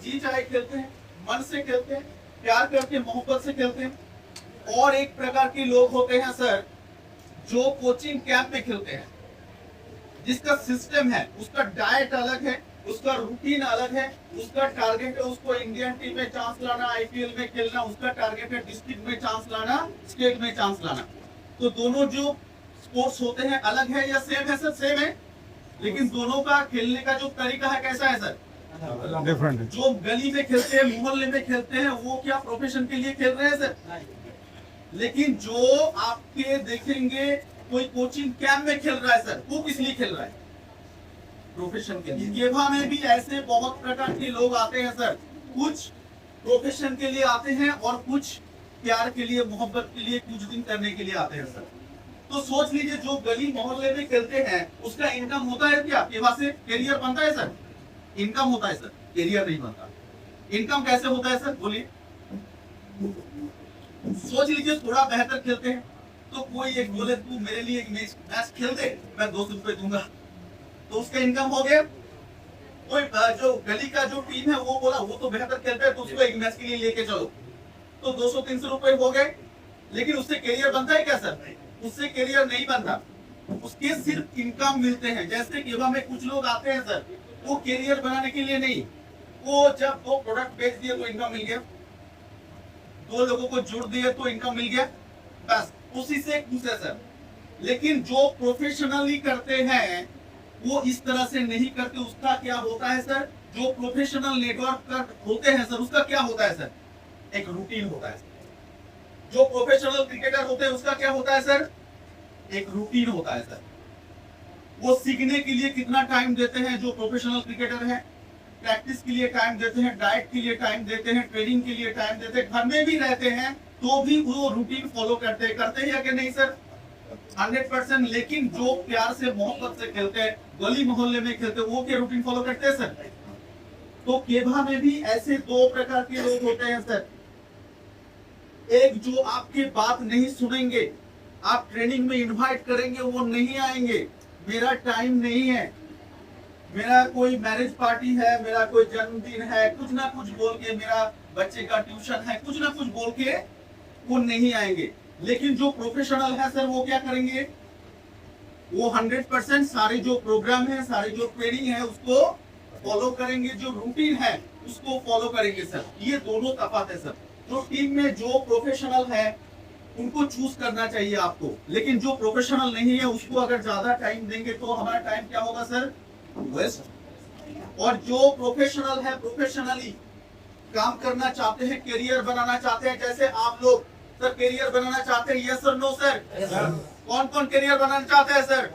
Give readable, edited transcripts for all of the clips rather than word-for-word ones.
जी चाहे खेलते हैं, मन से खेलते हैं, प्यार करके मोहब्बत से खेलते हैं। और एक प्रकार के लोग होते हैं सर जो कोचिंग कैंप में खेलते हैं, जिसका सिस्टम है, उसका डाइट अलग है, उसका रूटीन अलग है, उसका टारगेट है उसको इंडियन टीम में चांस लाना, आईपीएल में खेलना, उसका टारगेट है डिस्ट्रिक्ट में चांस लाना, स्टेट में चांस लाना। तो दोनों जो स्पोर्ट्स होते हैं अलग है या सेम है सर? सेम है, लेकिन दोनों का खेलने का जो तरीका है कैसा है सर? डिफरेंट है। जो गली में खेलते हैं, मोहल्ले में खेलते हैं, वो क्या प्रोफेशन के लिए खेल रहे हैं सर? लेकिन जो आपके देखेंगे कोई कोचिंग कैंप में खेल रहा है सर, वो किस लिए खेल रहा है? प्रोफेशन के लिए। गेभा में भी ऐसे बहुत प्रकार के लोग आते हैं सर, कुछ प्रोफेशन के लिए आते हैं और कुछ प्यार के लिए, मोहब्बत के लिए, कुछ दिन करने के लिए आते हैं सर। तो सोच लीजिए जो गली मोहल्ले में खेलते हैं उसका इनकम होता है क्या? गेभा से कैरियर बनता है सर? इनकम होता है सर, कैरियर नहीं बनता। इनकम कैसे होता है सर बोलिए? सोच लीजिए थोड़ा बेहतर खेलते हैं तो कोई एक बोले तू मेरे लिए एक मैच खेल दे, मैं 200 रुपए दूंगा, तो उसका इनकम हो गया। कोई जो गली का जो टीम है वो बोला वो तो बेहतर खेलता है तो उसको एक मैच के लिए लेके चलो, तो 200-300 रुपए हो गए। लेकिन उससे कैरियर बनता है क्या सर? उससे कैरियर नहीं बनता, उसके सिर्फ इनकम मिलते हैं। जैसे गेभा में कुछ लोग आते हैं सर, वो कैरियर बनाने के लिए नहीं, वो जब वो प्रोडक्ट बेच दिए तो इनकम मिल गया, 2 लोगों को जुड़ दिए तो इनकम मिल गया, बस उसी से खुश है सर। लेकिन जो प्रोफेशनली करते हैं वो इस तरह से नहीं करते। उसका क्या होता है सर? जो प्रोफेशनल नेटवर्क होते हैं सर, उसका क्या होता है सर? एक रूटीन होता है। जो प्रोफेशनल क्रिकेटर होते हैं उसका क्या होता है सर? एक रूटीन होता है सर। वो सीखने के लिए कितना टाइम देते हैं जो प्रोफेशनल क्रिकेटर है, प्रैक्टिस के लिए टाइम देते हैं, डाइट के लिए टाइम देते हैं, ट्रेनिंग के लिए टाइम देते हैं, घर में भी रहते हैं तो भी वो रूटीन फॉलो करते हैं या कि नहीं सर? 100%। लेकिन जो प्यार से मोहब्बत से खेलते हैं, गली मोहल्ले में खेलते हैं, वो क्या रूटीन फॉलो करते हैं सर? तो गेभा में भी ऐसे 2 प्रकार के लोग होते हैं सर। एक जो आपकी बात नहीं सुनेंगे, आप ट्रेनिंग में इनवाइट करेंगे वो नहीं आएंगे, मेरा टाइम नहीं है, मेरा कोई मैरिज पार्टी है, मेरा कोई जन्मदिन है, कुछ ना कुछ बोल के, मेरा बच्चे का ट्यूशन है, कुछ ना कुछ बोल के वो नहीं आएंगे। लेकिन जो प्रोफेशनल है सर वो क्या करेंगे? वो 100% सारे जो प्रोग्राम है, सारे जो ट्रेनिंग है उसको फॉलो करेंगे, जो रूटीन है उसको फॉलो करेंगे सर। ये दोनों तफात है सर। जो टीम में जो प्रोफेशनल है उनको चूज करना चाहिए आपको, लेकिन जो प्रोफेशनल नहीं है उसको अगर ज्यादा टाइम देंगे तो हमारा टाइम क्या होगा सर? वेस्ट। और जो प्रोफेशनल है, प्रोफेशनली काम करना चाहते हैं, करियर बनाना चाहते हैं, जैसे आप लोग सर करियर बनाना चाहते हैं, यस सर नो सर? कौन कौन करियर बनाना चाहते हैं सर?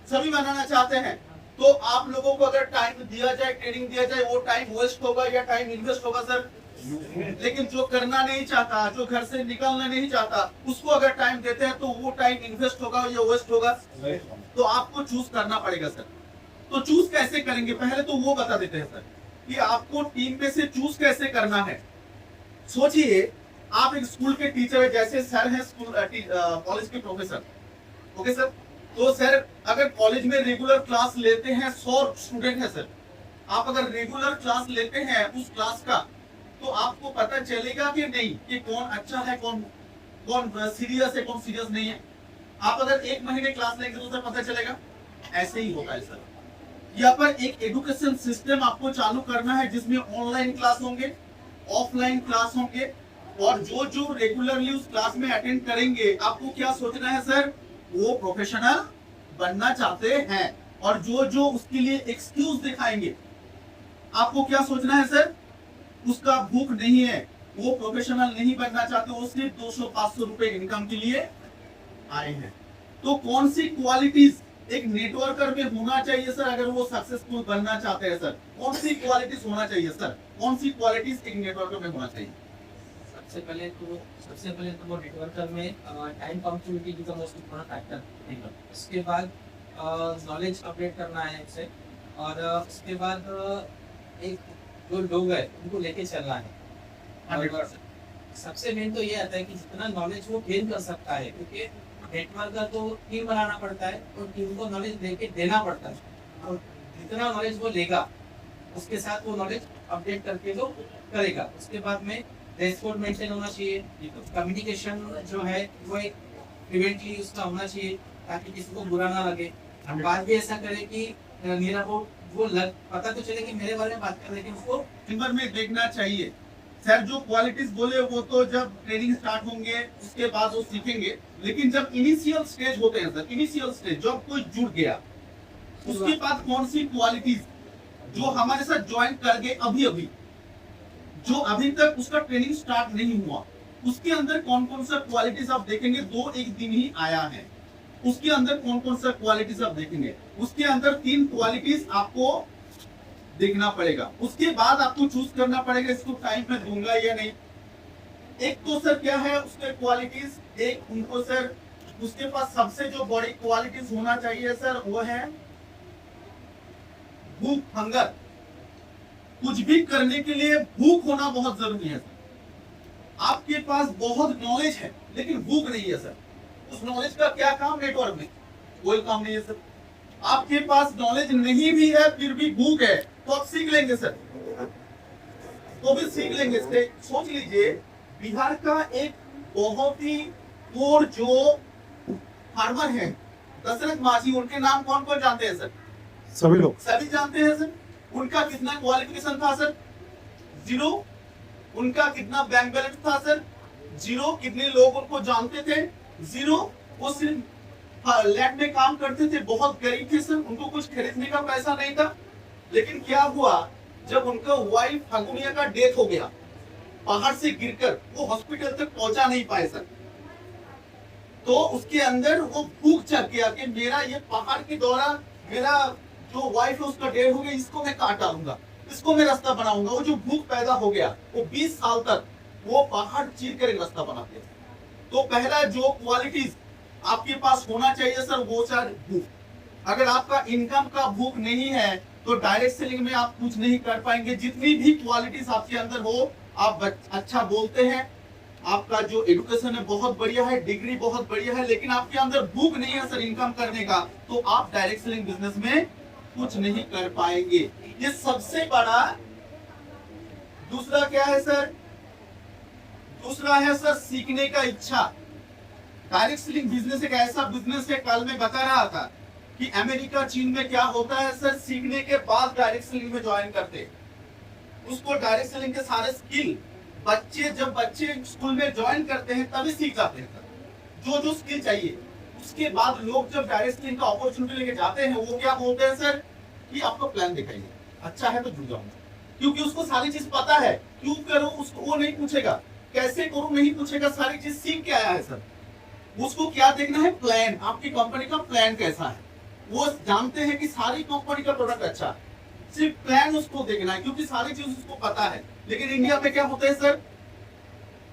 सभी बनाना चाहते हैं। तो आप लोगों को अगर टाइम दिया जाए, ट्रेनिंग दिया जाए, वो टाइम वेस्ट होगा या टाइम इन्वेस्ट होगा सर? लेकिन जो करना नहीं चाहता, जो घर से निकलना नहीं चाहता, उसको अगर टाइम देते हैं तो वो टाइम इन्वेस्ट होगा या वेस्ट होगा? तो आपको चूज करना पड़ेगा सर। तो चूज कैसे करेंगे पहले तो वो बता देते हैं सर कि आपको टीम में से चूज कैसे करना है। सोचिए आप एक स्कूल के टीचर है, जैसे सर है स्कूल कॉलेज के प्रोफेसर, ओके सर? तो सर अगर कॉलेज में रेगुलर क्लास लेते हैं, 100 स्टूडेंट है सर, आप अगर रेगुलर क्लास लेते हैं उस क्लास का, तो आपको पता चलेगा कि नहीं कि कौन अच्छा है, कौन कौन सीरियस है, कौन सीरियस नहीं है। आप अगर 1 महीने क्लास लेंगे तो सर पता चलेगा। ऐसे ही होता है सर। यहाँ पर एक एजुकेशन सिस्टम आपको चालू करना है जिसमें ऑनलाइन क्लास होंगे, ऑफलाइन क्लास होंगे, और जो जो रेगुलरली उस क्लास में अटेंड करेंगे, आपको क्या सोचना है सर? वो प्रोफेशनल बनना चाहते हैं। और जो जो उसके लिए एक्सक्यूज दिखाएंगे, आपको क्या सोचना है सर? उसका भूख नहीं है, वो प्रोफेशनल नहीं बनना चाहते, वो सिर्फ 200-500 रुपए इनकम के लिए आए हैं। तो कौन सी क्वालिटीज एक नेटवर्कर में होना चाहिए सर अगर वो सक्सेसफुल बनना चाहते हैं सर? कौन सी क्वालिटीज होना चाहिए सर? कौन सी क्वालिटीज एक नेटवर्कर में होना चाहिए? सबसे पहले तो वो नेटवर्कर में time punctuality is the most important factor. उसके बाद नॉलेज अपडेट करना है इससे, और उसके बाद एक जो लोग है उनको लेके चलना है। और सबसे मेन तो ये आता है कि जितना नॉलेज वो गेन कर सकता है, क्योंकि नेटवर्क का तो टीम बनाना पड़ता है और टीम को नॉलेज लेके देना पड़ता है। और जितना नॉलेज वो लेगा उसके साथ वो नॉलेज अपडेट करके वो करेगा। उसके बाद में डैशबोर्ड मेंटेन होना चाहिए, कम्युनिकेशन जो है वो एक प्रिवेंटली उसका होना चाहिए ताकि किसी को बुरा ना लगे। बात भी ऐसा करे कि मेरा वो लग पता तो चले कि मेरे बारे में बात कर रहे हैं, लेकिन उसको नंबर में देखना चाहिए। सर जो क्वालिटीज बोले वो तो जब ट्रेनिंग स्टार्ट होंगे उसके बाद वो सीखेंगे, लेकिन जब इनिशियल स्टेज होते हैं सर, इनिशियल स्टेज जब कोई जुड़ गया उसके बाद कौन सी क्वालिटीज जो हमारे साथ ज्वाइन कर गए अभी अभी, जो अभी तक उसका ट्रेनिंग स्टार्ट नहीं हुआ, उसके अंदर कौन कौन सा क्वालिटीज आप देखेंगे, 2-1 दिन ही आया है, उसके अंदर कौन कौन सा क्वालिटीज आप देखेंगे, उसके अंदर 3 क्वालिटीज आपको देखना पड़ेगा। उसके बाद आपको चूज करना पड़ेगा इसको टाइम में दूंगा या नहीं। एक तो सर क्या है उसके क्वालिटीज, एक उनको सर उसके पास सबसे जो बड़ी क्वालिटीज होना चाहिए सर वो है भूख, हंगर। कुछ भी करने के लिए भूख होना बहुत जरूरी है सर। आपके पास बहुत नॉलेज है लेकिन भूख नहीं है सर, उस नॉलेज का क्या काम, नेटवर्क में कोई काम नहीं है सर। आपके पास नॉलेज नहीं भी है फिर भी भूख है तो आप सीख लेंगे सर, तो भी सीख लेंगे। सोच लीजिए बिहार का एक बहुत ही कोर जो फार्मर है दशरथ मांझी, उनके नाम कौन कौन जानते हैं सर? सभी लोग सभी जानते हैं सर। उनका कितना क्वालिफिकेशन था सर? 0। उनका कितना बैंक बैलेंस था सर? 0। कितने लोग उनको जानते थे? 0। वो सिर्फ लैब में काम करते थे, बहुत गरीब थे सर, उनको कुछ खरीदने का पैसा नहीं था। लेकिन क्या हुआ जब उनका वाइफ फगुनिया का डेथ हो गया, पहाड़ से गिरकर वो हॉस्पिटल तक पहुंचा नहीं पाए सर, तो उसके अंदर वो भूख चढ़ गया कि मेरा ये पहाड़ के दौरान मेरा जो वाइफ है उसका डेथ हो गया, इसको मैं काट डालूंगा, इसको मैं रास्ता बनाऊंगा। वो जो भूख पैदा हो गया वो 20 साल तक वो पहाड़ चीर कर एक रास्ता बनाते हैं। तो पहला जो क्वालिटीज आपके पास होना चाहिए सर वो सर भूख। अगर आपका इनकम का भूख नहीं है तो डायरेक्ट सेलिंग में आप कुछ नहीं कर पाएंगे। जितनी भी क्वालिटीज आपके अंदर हो, आप अच्छा बोलते हैं, आपका जो एजुकेशन है बहुत बढ़िया है, डिग्री बहुत बढ़िया है, लेकिन आपके अंदर भूख नहीं है सर इनकम करने का, तो आप डायरेक्ट सेलिंग बिजनेस में कुछ नहीं कर पाएंगे। ये सबसे बड़ा। दूसरा क्या है सर? दूसरा है सर सीखने का इच्छा। डायरेक्ट सेलिंग बिजनेस एक ऐसा बिजनेस है, कल मैं बता रहा था कि अमेरिका चीन में क्या होता है सर, सीखने के बाद डायरेक्ट सेलिंग में ज्वाइन करते, उसको डायरेक्ट सेलिंग के सारे स्किल जब बच्चे स्कूल में ज्वाइन करते हैं तभी सीख जाते हैं सर, जो स्किल चाहिए। उसके बाद लोग जब डायरेक्ट सेलिंग का अपॉर्चुनिटी लेके जाते हैं वो क्या बोलते हैं सर कि आपको प्लान दिखाइए, अच्छा है तो जुड़ जाऊंगा, क्योंकि उसको सारी चीज पता है। क्यों करूं उसको वो नहीं पूछेगा, कैसे करूं नहीं पूछेगा, सारी चीज सीख के आया है सर। उसको क्या देखना है? प्लान, आपकी कंपनी का प्लान कैसा है। वो जानते हैं कि सारी कंपनी का प्रोडक्ट अच्छा है, सिर्फ प्लान उसको देखना है क्योंकि सारी चीज उसको पता है। लेकिन इंडिया में क्या होता है सर,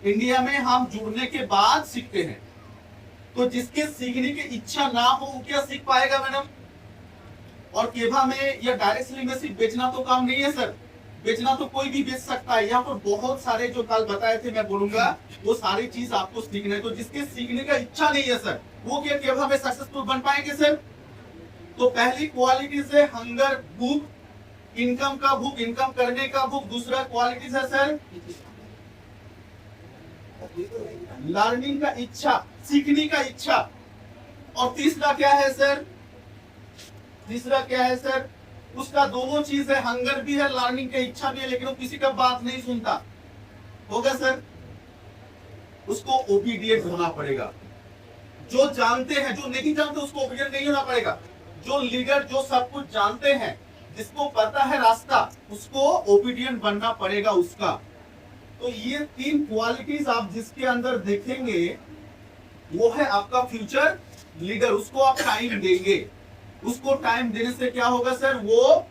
इंडिया में हम जुड़ने के बाद सीखते हैं, तो जिसके सीखने की इच्छा ना हो वो क्या सीख पाएगा मैडम? और केभा में या डायरेक्ट सेलिंग में सिर्फ बेचना तो काम नहीं है सर, बेचना तो कोई भी बेच सकता है। यहाँ पर बहुत सारे जो कल बताए थे मैं बोलूंगा वो सारी चीज आपको सीखना है। तो जिसके सीखने का इच्छा नहीं है सर वो क्या केभा में सक्सेसफुल बन पाएंगे सर? तो पहली क्वालिटी से हंगर, भूख, इनकम का भूख, इनकम करने का भूख। दूसरा क्वालिटी है सर लर्निंग का इच्छा, सीखने का इच्छा। और तीसरा क्या है सर? तीसरा क्या है सर? उसका दोनों चीज है, हंगर भी है, लर्निंग की इच्छा भी है, लेकिन वो किसी का बात नहीं सुनता। होगा सर? उसको ओबीडिएंट होना पड़ेगा। जो जानते हैं, जो नहीं जानते उसको ओबीडिएंट नहीं होना पड़ेगा। जो लीडर जो सब कुछ जानते हैं, जिसको पता है रास्ता, उसको ओबीडिएंट बनना पड़ेगा उसका। तो ये 3 क्वालिटीज आप जिसके अंदर देखेंगे वो है आपका फ्यूचर लीडर। उसको आप टाइम देंगे, उसको टाइम देने से क्या होगा सर, वो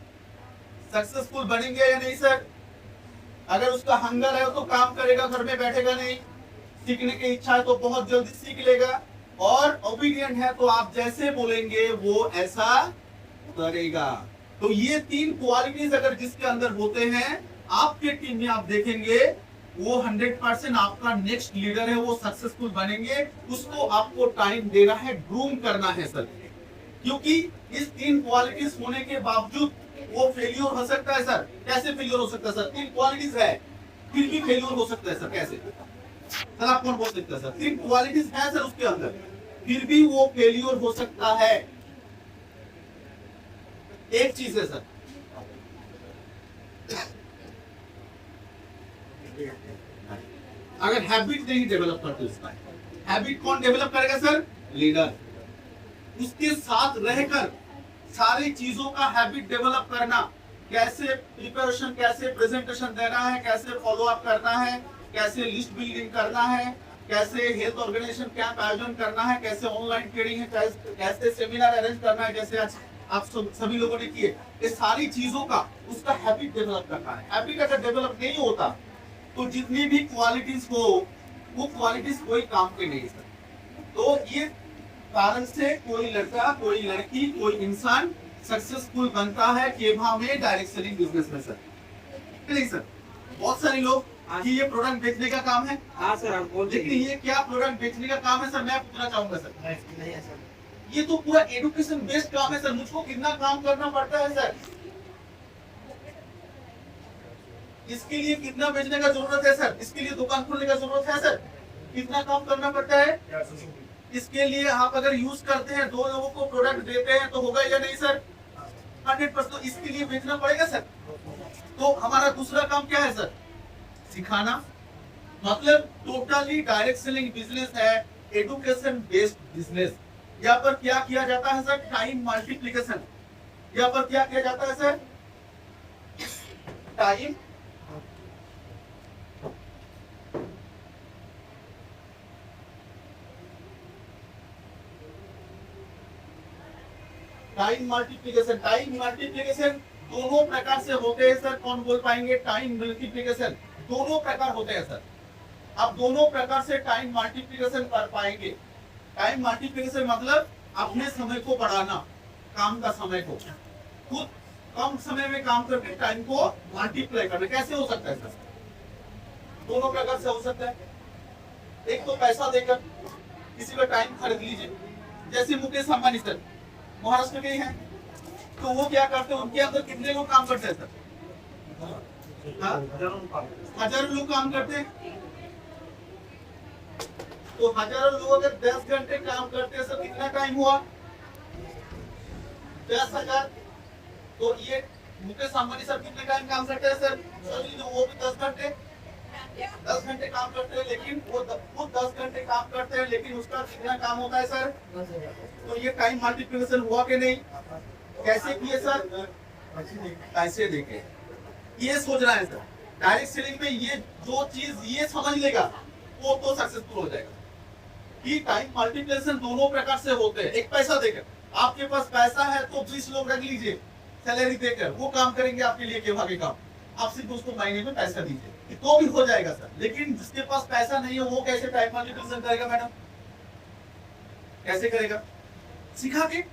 सक्सेसफुल बनेंगे या नहीं सर? अगर उसका हंगर है तो काम करेगा, घर में बैठेगा नहीं। सीखने की इच्छा है तो बहुत जल्दी सीख लेगा, और ओबीडिएंट है तो आप जैसे बोलेंगे वो ऐसा करेगा। तो ये 3 क्वालिटीज अगर जिसके अंदर होते हैं, आपके टीम में आप देखेंगे वो 100% आपका नेक्स्ट लीडर है, वो सक्सेसफुल बनेंगे। उसको आपको टाइम देना है, ग्रूम करना है सर। क्योंकि इस 3 क्वालिटीज होने के बावजूद वो फेल्योर हो सकता है सर? कैसे फेल्योर हो सकता है सर? 3 क्वालिटीज है फिर भी फेल्योर हो सकता है सर, कैसे सर? आप कौन बोल सकता है सर? 3 क्वालिटीज है सर उसके अंदर, फिर भी वो फेल्योर हो सकता है। एक चीज है सर, अगर हैबिट नहीं डेवलप करते उसका, हैबिट कौन डेवलप करेगा सर? लीडर। उसके साथ रहकर सारी चीजों का हैबिट डेवलप करना, कैसे प्रिपरेशन, कैसे प्रेजेंटेशन देना है, कैसे फॉलो अप करना है, कैसे लिस्ट बिल्डिंग करना है, कैसे हेल्थ ऑर्गेनाइजेशन कैंप आयोजन करना है, कैसे ऑनलाइन ट्रेनिंग है, कैसे सेमिनार अरेंज करना है, जैसे आज आप सभी लोगों ने किए, ये सारी चीजों का उसका हैबिट डेवलप करना है। हैबिट अगर डेवलप नहीं होता तो जितनी भी क्वालिटीज हो वो क्वालिटीज कोई काम के नहीं सर। तो ये कारण से कोई लड़का, कोई लड़की, कोई इंसान सक्सेसफुल बनता है केभा में डायरेक्ट सेलिंग बिजनेस में सर। नहीं सर, बहुत सारे लोग कि ये प्रोडक्ट बेचने का काम है। हाँ सर, आप बोल लेकिन ये क्या प्रोडक्ट बेचने का काम है सर? मैं पूछना चाहूंगा सर, नहीं है सर। ये तो पूरा एजुकेशन बेस्ड काम है सर। मुझको कितना काम करना पड़ता है सर? इसके लिए कितना बेचने का जरूरत है सर? इसके लिए दुकान खोलने का जरूरत है सर? कितना काम करना पड़ता है? इसके लिए आप अगर यूज करते हैं, 2 लोगों को प्रोडक्ट देते हैं तो होगा या नहीं सर? 100%। इसके लिए बेचना पड़ेगा सर। तो हमारा दूसरा काम क्या है सर? सिखाना। मतलब टोटली डायरेक्ट सेलिंग बिजनेस है, एजुकेशन बेस्ड बिजनेस। यहाँ पर क्या किया जाता है सर? Time multiplication. यहाँ पर क्या किया जाता है sir? Time multiplication. Time multiplication दोनों प्रकार से होते हैं सर। कौन बोल पाएंगे? टाइम मल्टीप्लिकेशन दोनों प्रकार होते हैं सर। आप दोनों प्रकार से टाइम मल्टीप्लिकेशन कर पाएंगे। टाइम मल्टीप्लिकेशन मतलब अपने समय को बढ़ाना, काम का समय को, खुद कम समय में काम करके टाइम को मल्टीप्लाई करना। कैसे हो सकता है सर? दोनों प्रकार से हो सकता है। एक तो पैसा देकर किसी का टाइम खरीद लीजिए, जैसे मुकेश अंबानी सर महाराष्ट्र के हैं, तो वो क्या करते हैं? उनके अंदर कितने लोग काम करते हैं सर? हजारों लोग काम करते हैं। तो हजारों लोग अगर 10 घंटे काम करते हैं सर, कितना टाइम हुआ? 10,000। तो ये मुकेश अंबानी सर कितने टाइम काम करते हैं सर? वो भी 10 घंटे काम करते हैं, लेकिन वो 10 घंटे काम करते हैं, लेकिन उसका कितना काम होता है सर? तो ये टाइम मल्टीप्लिकेशन हुआ कि नहीं? कैसे किए सर? पैसे देके। ये सोच रहा है सर, डायरेक्ट सेलिंग में ये जो चीज ये समझ लेगा वो तो सक्सेसफुल हो जाएगा कि टाइम मल्टीप्लिकेशन दोनों प्रकार से होते हैं। एक पैसा देकर, आपके पास पैसा है तो 20 लोग रख लीजिए सैलरी देकर, वो काम करेंगे आपके लिए केभा के काम। आप सिर्फ उसको महीने में पैसा दीजिए तो भी हो जाएगा सर। लेकिन जिसके पास पैसा नहीं है वो कैसे टाइम मल्टीप्लिकेशन करेगा मैडम? कैसे करेगा? सिखा के।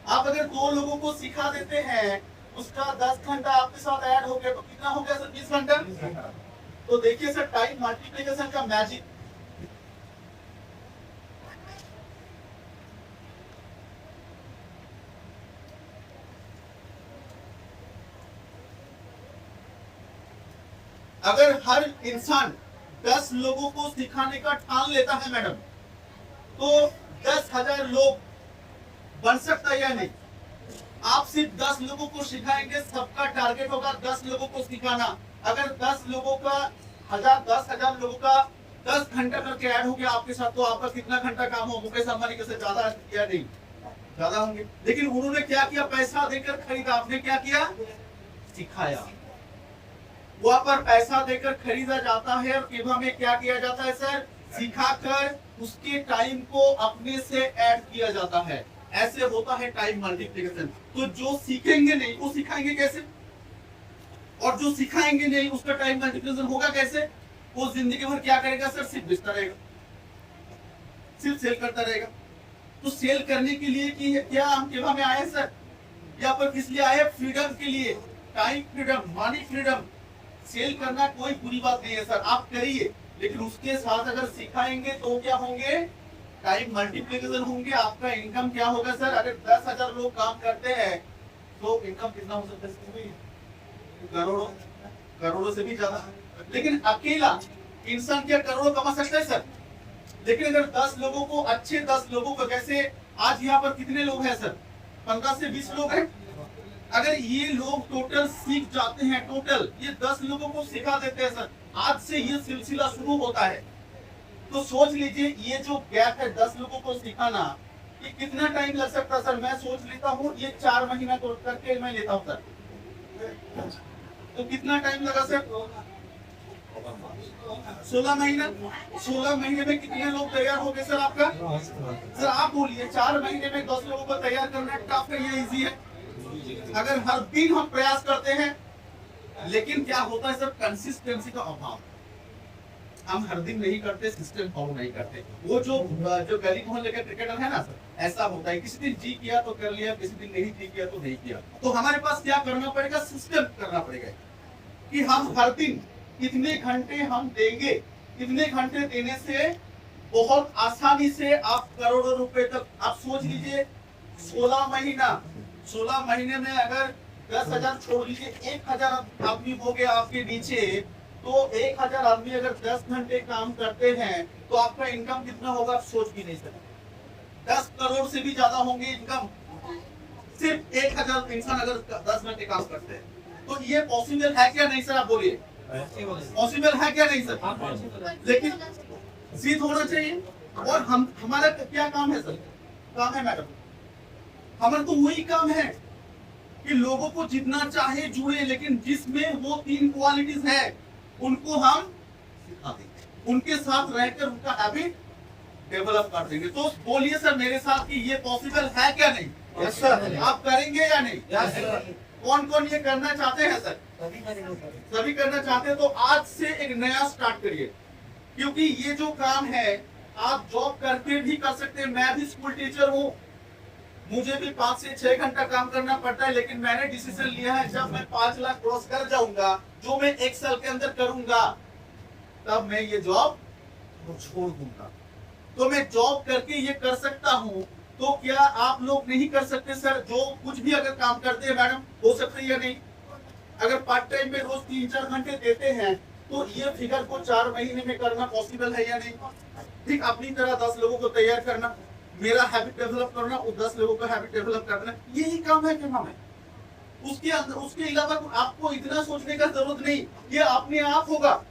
आप अगर 2 लोगों को सिखा देते हैं, उसका 10 घंटा आपके साथ ऐड हो गया तो कितना हो गया सर? 20 घंटा। तो देखिए सर, टाइम मल्टीप्लिकेशन का मैजिक। अगर हर इंसान 10 लोगों को सिखाने का ठान लेता है मैडम, तो 10,000 लोग बन सकता है या नहीं? आप सिर्फ 10 लोगों को सिखाएंगे, सबका टारगेट होगा 10 लोगों को सिखाना। अगर 10 लोगों का 10,000 लोगों का 10 घंटा करके ऐड हो गया आपके साथ, तो आपका कितना घंटा काम हो? मुकेश अंबानी से ज्यादा या नहीं? ज्यादा होंगे। लेकिन उन्होंने क्या किया? पैसा देकर खरीदा। आपने क्या किया? सिखाया। वहां पर पैसा देकर खरीदा जाता है और केभा में क्या किया जाता है सर? सिखाकर उसके टाइम को अपने से ऐड किया जाता है। ऐसे होता है टाइम मल्टीप्लिकेशन। तो जो सीखेंगे नहीं वो सिखाएंगे कैसे? और जो सिखाएंगे नहीं उसका टाइम मल्टीप्लिकेशन होगा कैसे? वो जिंदगी भर क्या करेगा सर? सिर्फ बेचता रहेगा, सिर्फ सेल करता रहेगा। तो सेल करने के लिए कि क्या हम केभा में आए सर? यहाँ पर किस लिए आए? फ्रीडम के लिए। Time freedom, money freedom. Sell करना कोई बुरी बात नहीं है सर, आप करिए, लेकिन उसके साथ अगर सिखाएंगे तो क्या होंगे? टाइम मल्टीप्लिकेशन होंगे। आपका इनकम क्या होगा सर? अगर 10,000 लोग काम करते हैं तो इनकम कितना हो सकता है इसमें? करोड़ों, करोड़ों से भी ज्यादा। लेकिन अकेला इंसान क्या करोड़ों कमा सकता है सर? लेकिन अगर 10 लोगों को, अच्छे 10 लोगों को, जैसे आज यहाँ पर कितने लोग हैं सर? 15 से 20 लोग हैं। अगर ये लोग टोटल सीख जाते हैं, टोटल ये 10 लोगों को सिखा देते हैं सर, आज से ये सिलसिला शुरू होता है। तो सोच लीजिए ये जो गैप है 10 लोगों को सिखाना, ये कितना टाइम लग सकता है सर? मैं सोच लेता हूँ ये 4 महीना तो करके मैं लेता हूँ सर, तो कितना टाइम लगा सर? 16 महीना। 16 महीने में कितने लोग तैयार हो गए सर आपका? सर आप बोलिए, 4 महीने में 10 लोगों को तैयार करना टफ है या इजी है? अगर हर दिन हम प्रयास करते हैं, लेकिन क्या होता है सर? कंसिस्टेंसी का अभाव। हम हर दिन नहीं करते, सिस्टम फॉलो नहीं करते। वो जो गली मोहल्ले के क्रिकेटर है ना सर, ऐसा होता है, किसी दिन जी किया तो कर लिया, किसी दिन नहीं जी किया तो नहीं किया। तो हमारे पास क्या करना पड़ेगा? सिस्टम करना पड़ेगा कि हम हर दिन कितने घंटे हम देंगे। कितने घंटे देने से बहुत आसानी से आप करोड़ों रुपए तक, आप सोच लीजिए 16 महीना, 16 महीने में अगर 10,000 छोड़ लीजिए, 1,000 आदमी हो गया आपके नीचे, तो 1,000 आदमी अगर 10 घंटे काम करते हैं तो आपका इनकम कितना होगा? आप सोच भी नहीं सकते। 10 करोड़ से भी ज्यादा होंगे इनकम, सिर्फ 1,000 इंसान अगर 10 घंटे काम करते हैं। तो ये पॉसिबल है क्या नहीं सर? आप बोलिए, पॉसिबल है क्या नहीं सर? लेकिन जिद होना चाहिए। और हमारा क्या काम है सर? काम है मैडम, हमारा तो वही काम है कि लोगों को जितना चाहे जुड़े, लेकिन जिसमें वो 3 क्वालिटीज है उनको हम सिखा देंगे, उनके साथ रहकर उनका हैबिट डेवलप कर देंगे। तो बोलिए सर मेरे साथ कि ये पॉसिबल है क्या नहीं? Yes sir. आप करेंगे या नहीं? Yes sir. कौन कौन ये करना चाहते हैं सर? सभी करना चाहते हैं। तो आज से एक नया स्टार्ट करिए, क्योंकि ये जो काम है आप जॉब करके भी कर सकते हैं। मैं भी स्कूल टीचर हूँ, मुझे भी 5 से 6 घंटा काम करना पड़ता है, लेकिन मैंने डिसीजन लिया है जब मैं 5 लाख क्रॉस कर जाऊंगा, जो मैं 1 साल के अंदर करूंगा, तब मैं ये जॉब छोड़ दूंगा। तो मैं जॉब करके ये कर सकता हूँ। तो क्या आप लोग नहीं कर सकते सर? जो कुछ भी अगर काम करते हैं मैडम, हो सकता है या नहीं? अगर पार्ट टाइम में रोज 3-4 घंटे देते हैं तो ये फिगर को 4 महीने में करना पॉसिबल है या नहीं? ठीक अपनी तरह 10 लोगों को तैयार करना, मेरा हैबिट डेवलप करना और 10 लोगों का हैबिट डेवलप करना, यही काम है कि हमें उसके अलावा आपको इतना सोचने का जरूरत नहीं, ये अपने आप होगा।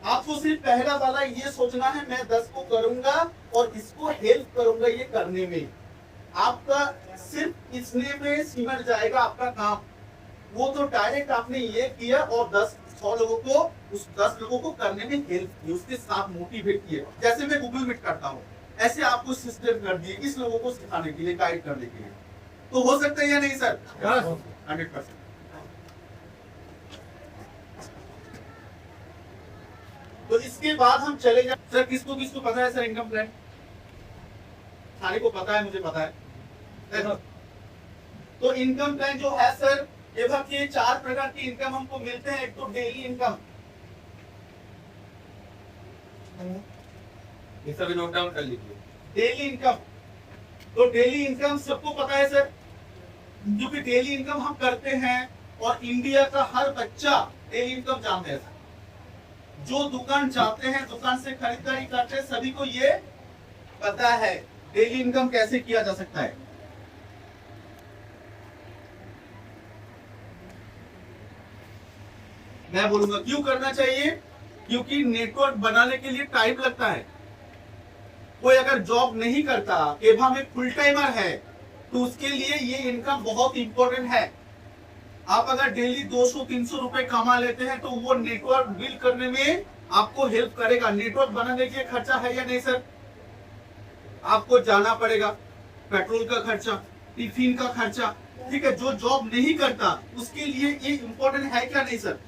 आपको सिर्फ पहला वाला ये सोचना है, मैं 10 को करूंगा और इसको हेल्प करूंगा ये करने में। आपका सिर्फ इसने में सिमट जाएगा आपका काम। वो तो डायरेक्ट आपने ये किया और 10-100 लोगों को, उस 10 लोगों को करने में हेल्प की, उसके साथ मोटिवेट किए। जैसे मैं गूगल मीट करता हूँ, ऐसे आपको सिस्टम कर दिए इस लोगों को सिखाने के लिए, गाइड करने के लिए। तो हो सकता है या नहीं सर? 100%। तो इसके बाद हम चले जाए सर, किसको किसको पता है सर इनकम प्लान? सारे को पता है, मुझे पता है। तो इनकम प्लान जो है सर, ये देखिए 4 प्रकार की इनकम हमको मिलते हैं। एक तो डेली इनकम, ये सभी नोट डाउन कर लीजिए। डेली इनकम, तो डेली इनकम सबको पता है सर, क्योंकि डेली इनकम हम करते हैं और इंडिया का हर बच्चा डेली इनकम जानते हैं। जो दुकान जाते हैं, दुकान से खरीदारी करते हैं, सभी को ये पता है डेली इनकम कैसे किया जा सकता है। मैं बोलूंगा क्यों करना चाहिए, क्योंकि नेटवर्क बनाने के लिए टाइम लगता है। कोई अगर जॉब नहीं करता, केभा में फुल टाइमर है, तो उसके लिए ये इनकम बहुत इंपॉर्टेंट है। आप अगर डेली 200-300 रुपए कमा लेते हैं तो वो नेटवर्क बिल्ड करने में आपको हेल्प करेगा। नेटवर्क बनाने के खर्चा है या नहीं सर? आपको जाना पड़ेगा, पेट्रोल का खर्चा, टिफिन का खर्चा, ठीक है। जो जॉब नहीं करता उसके लिए ये इंपॉर्टेंट है क्या नहीं सर?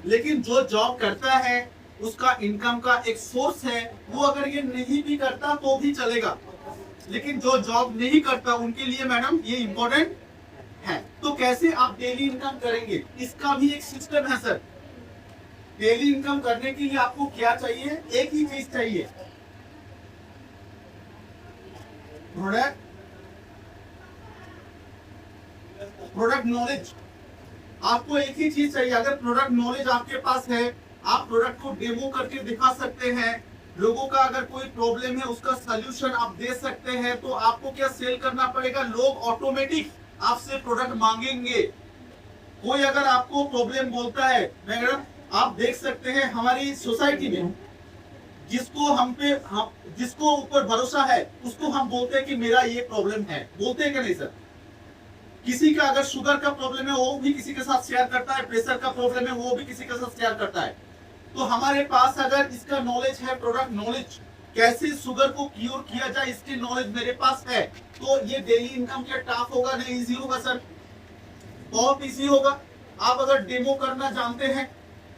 लेकिन जो जॉब करता है उसका इनकम का एक सोर्स है, वो अगर ये नहीं भी करता तो भी चलेगा। लेकिन जो जॉब नहीं करता उनके लिए मैडम ये इंपॉर्टेंट है। तो कैसे आप डेली इनकम करेंगे, इसका भी एक सिस्टम है सर। डेली इनकम करने के लिए आपको क्या चाहिए? एक ही चीज चाहिए, प्रोडक्ट प्रोडक्ट नॉलेज, आपको एक ही चीज चाहिए। अगर प्रोडक्ट नॉलेज आपके पास है, आप प्रोडक्ट को डेमो करके दिखा सकते हैं, लोगों का अगर कोई प्रॉब्लम है उसका सलूशन आप दे सकते हैं, तो आपको क्या सेल करना पड़ेगा, लोग ऑटोमेटिक आपसे प्रोडक्ट मांगेंगे। कोई अगर आपको प्रॉब्लम बोलता है, मैडम आप देख सकते हैं हमारी सोसाइटी में जिसको ऊपर भरोसा है उसको हम बोलते हैं कि मेरा ये प्रॉब्लम है, बोलते हैं कि नहीं सर? किसी का अगर शुगर का प्रॉब्लम है वो भी किसी के साथ शेयर करता है, प्रेशर का प्रॉब्लम है वो भी किसी के साथ शेयर करता है। तो हमारे पास अगर इसका नॉलेज है, प्रोडक्ट नॉलेज, कैसे शुगर को क्योर किया जाए इसकी नॉलेज मेरे पास है, तो ये डेली इनकम क्या टफ होगा? नहीं, इजी होगा सर, बहुत इजी होगा। आप अगर डेमो करना जानते हैं,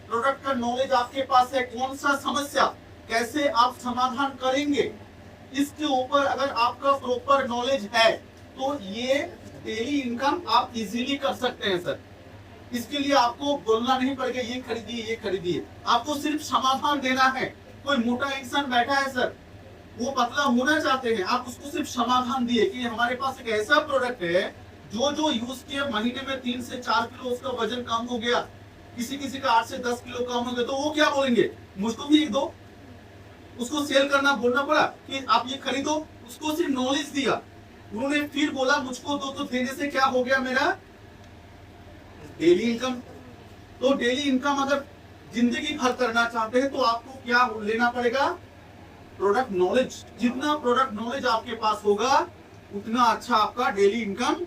प्रोडक्ट का नॉलेज आपके पास है, कौन सा समस्या कैसे आप समाधान करेंगे, इसके ऊपर अगर आपका प्रॉपर नॉलेज है, तो ये डेली इनकम आप इजीली कर सकते हैं सर। इसके लिए आपको बोलना नहीं पड़ेगा ये खरीदिए ये खरीदिए, आपको सिर्फ समाधान देना है। कोई मोटा इंसान बैठा है सर, वो पतला होना चाहते हैं, आप उसको सिर्फ समाधान दिए कि हमारे पास एक ऐसा प्रोडक्ट है जो यूज किया, महीने में 3 से 4 किलो उसका वजन कम हो गया, किसी का 8 से 10 किलो कम हो गया, तो वो क्या बोलेंगे, मुझको भी एक दो। उसको सेल करना बोलना पड़ा कि आप ये खरीदो, उसको सिर्फ नॉलेज दिया, उन्होंने फिर बोला मुझको दो, तो देने से क्या हो गया मेरा डेली इनकम। तो डेली इनकम अगर जिंदगी भर करना चाहते हैं तो आपको क्या लेना पड़ेगा, प्रोडक्ट नॉलेज। जितना प्रोडक्ट नॉलेज आपके पास होगा उतना अच्छा आपका डेली इनकम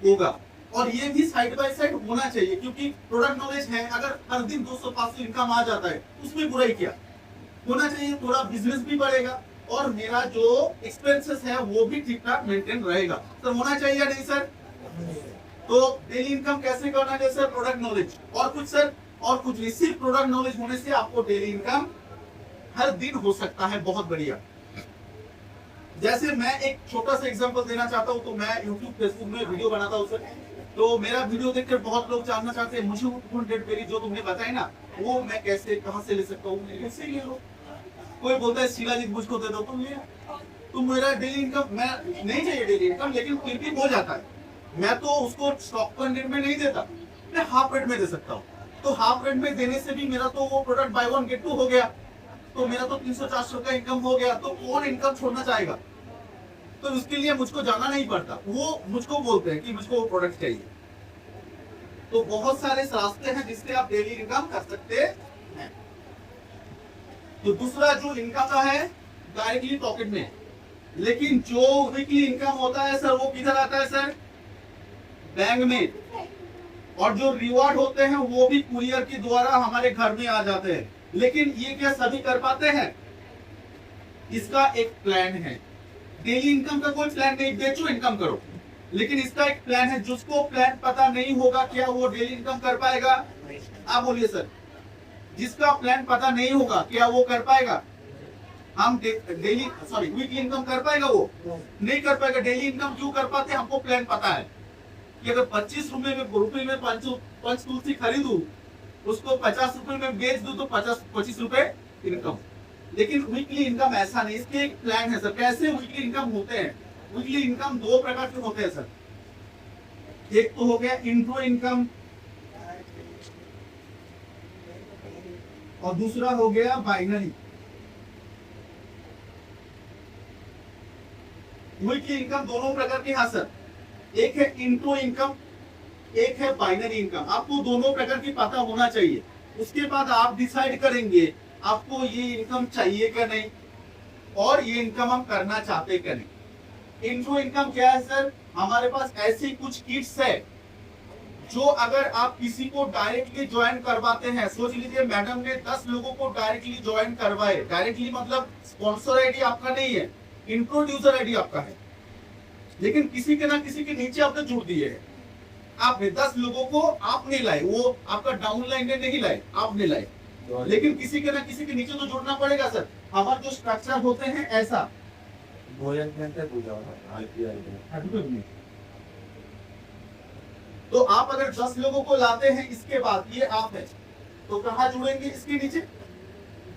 होगा। और ये भी साइड बाय साइड होना चाहिए, क्योंकि प्रोडक्ट नॉलेज है, अगर हर दिन 200-500 इनकम आ जाता है उसमें बुराई क्या, होना चाहिए, थोड़ा बिजनेस भी बढ़ेगा और मेरा जो एक्सपेंसेस है वो भी ठीक ठाक मेंटेन रहेगा। तो होना चाहिए या नहीं सर? तो डेली इनकम कैसे करना है सर? Product knowledge. और कुछ सर? और कुछ नहीं, सिर्फ प्रोडक्ट नॉलेज होने से आपको डेली इनकम हर दिन हो सकता है। बहुत बढ़िया। जैसे मैं एक छोटा सा एग्जांपल देना चाहता हूँ, तो मैं यूट्यूब फेसबुक में वीडियो बनाता हूँ सर, तो मेरा वीडियो देखकर बहुत लोग जानना चाहते हैं मुझे वो डेट बेरी जो तुमने बताई ना, वो मैं कैसे कहाँ से ले सकता हूँ, ऐसे ले लो। कोई बोलता है शिलाजीत मुझको दे दो, तुम ले, तो मेरा डेली इनकम, मैं नहीं चाहिए डेली इनकम, लेकिन फिर भी हो जाता है। मैं तो उसको स्टॉक रेट में नहीं देता, मैं हाफ रेट में दे सकता हूँ। तो हाफ रेट में देने से भी मेरा तो वो प्रोडक्ट बाय 1 गेट 2 हो गया, तो मेरा तो 300-400 का इनकम हो गया। तो कौन इनकम छोड़ना चाहेगा? तो उसके लिए मुझको जाना नहीं पड़ता, वो मुझको बोलते हैं कि मुझको वो प्रोडक्ट चाहिए। तो बहुत सारे रास्ते हैं जिससे आप डेली इनकम कर सकते हैं। तो दूसरा जो इनकम का है डायरेक्टली पॉकेट में, लेकिन जो वीकली इनकम होता है सर वो किधर आता है सर? बैंक में। और जो रिवॉर्ड होते हैं वो भी कुरियर के द्वारा हमारे घर में आ जाते हैं। लेकिन ये क्या सभी कर पाते हैं? इसका एक प्लान है। डेली इनकम का कोई प्लान नहीं, बेचो इनकम करो, लेकिन इसका एक प्लान है। जिसको प्लान पता नहीं होगा क्या वो डेली इनकम कर पाएगा? आप बोलिए सर। जिसका प्लान पता नहीं होगा क्या वो कर पाएगा? हम वीकली इनकम कर पाएगा? वो नहीं कर पाएगा। डेली इनकम क्यों कर पाते? हमको प्लान पता है कि अगर 25 रुपए में पंच तुलसी खरीदूं, उसको 50 रुपए में बेच दूं तो 25 रुपए इनकम। लेकिन वीकली इनकम ऐसा नहीं, इसके एक प्लान है सर। कैसे वीकली इनकम होते हैं? वीकली इनकम 2 प्रकार के होते हैं सर। एक तो हो गया इंट्रो इनकम और दूसरा हो गया बाइनरी। वीकली इनकम दोनों प्रकार के, हाँ सर। एक है इंट्रो इनकम, एक है बाइनरी इनकम। आपको दोनों प्रकार की पता होना चाहिए। उसके बाद आप डिसाइड करेंगे आपको ये इनकम चाहिए क्या नहीं, और ये इनकम हम करना चाहते क्या नहीं। इंट्रो इनकम क्या है सर? हमारे पास ऐसी कुछ किट्स है जो अगर आप किसी को डायरेक्टली ज्वाइन करवाते हैं, सोच लीजिए मैडम ने 10 लोगों को डायरेक्टली ज्वाइन करवाए। डायरेक्टली मतलब स्पॉन्सर आईडी आपका नहीं है, इंट्रोड्यूसर आईडी आपका है, लेकिन किसी के ना किसी के नीचे आपने जुड़ दिए है। आपने 10 लोगों को आपने लाए, वो आपका डाउनलाइन ने नहीं लाए, आपने लाए, लेकिन किसी के ना किसी के नीचे तो जुड़ना पड़ेगा सर। हमारे जो स्ट्रक्चर होते हैं ऐसा। तो आप अगर 10 लोगों को लाते हैं, इसके बाद ये आप है, तो कहाँ जुड़ेंगे? इसके नीचे।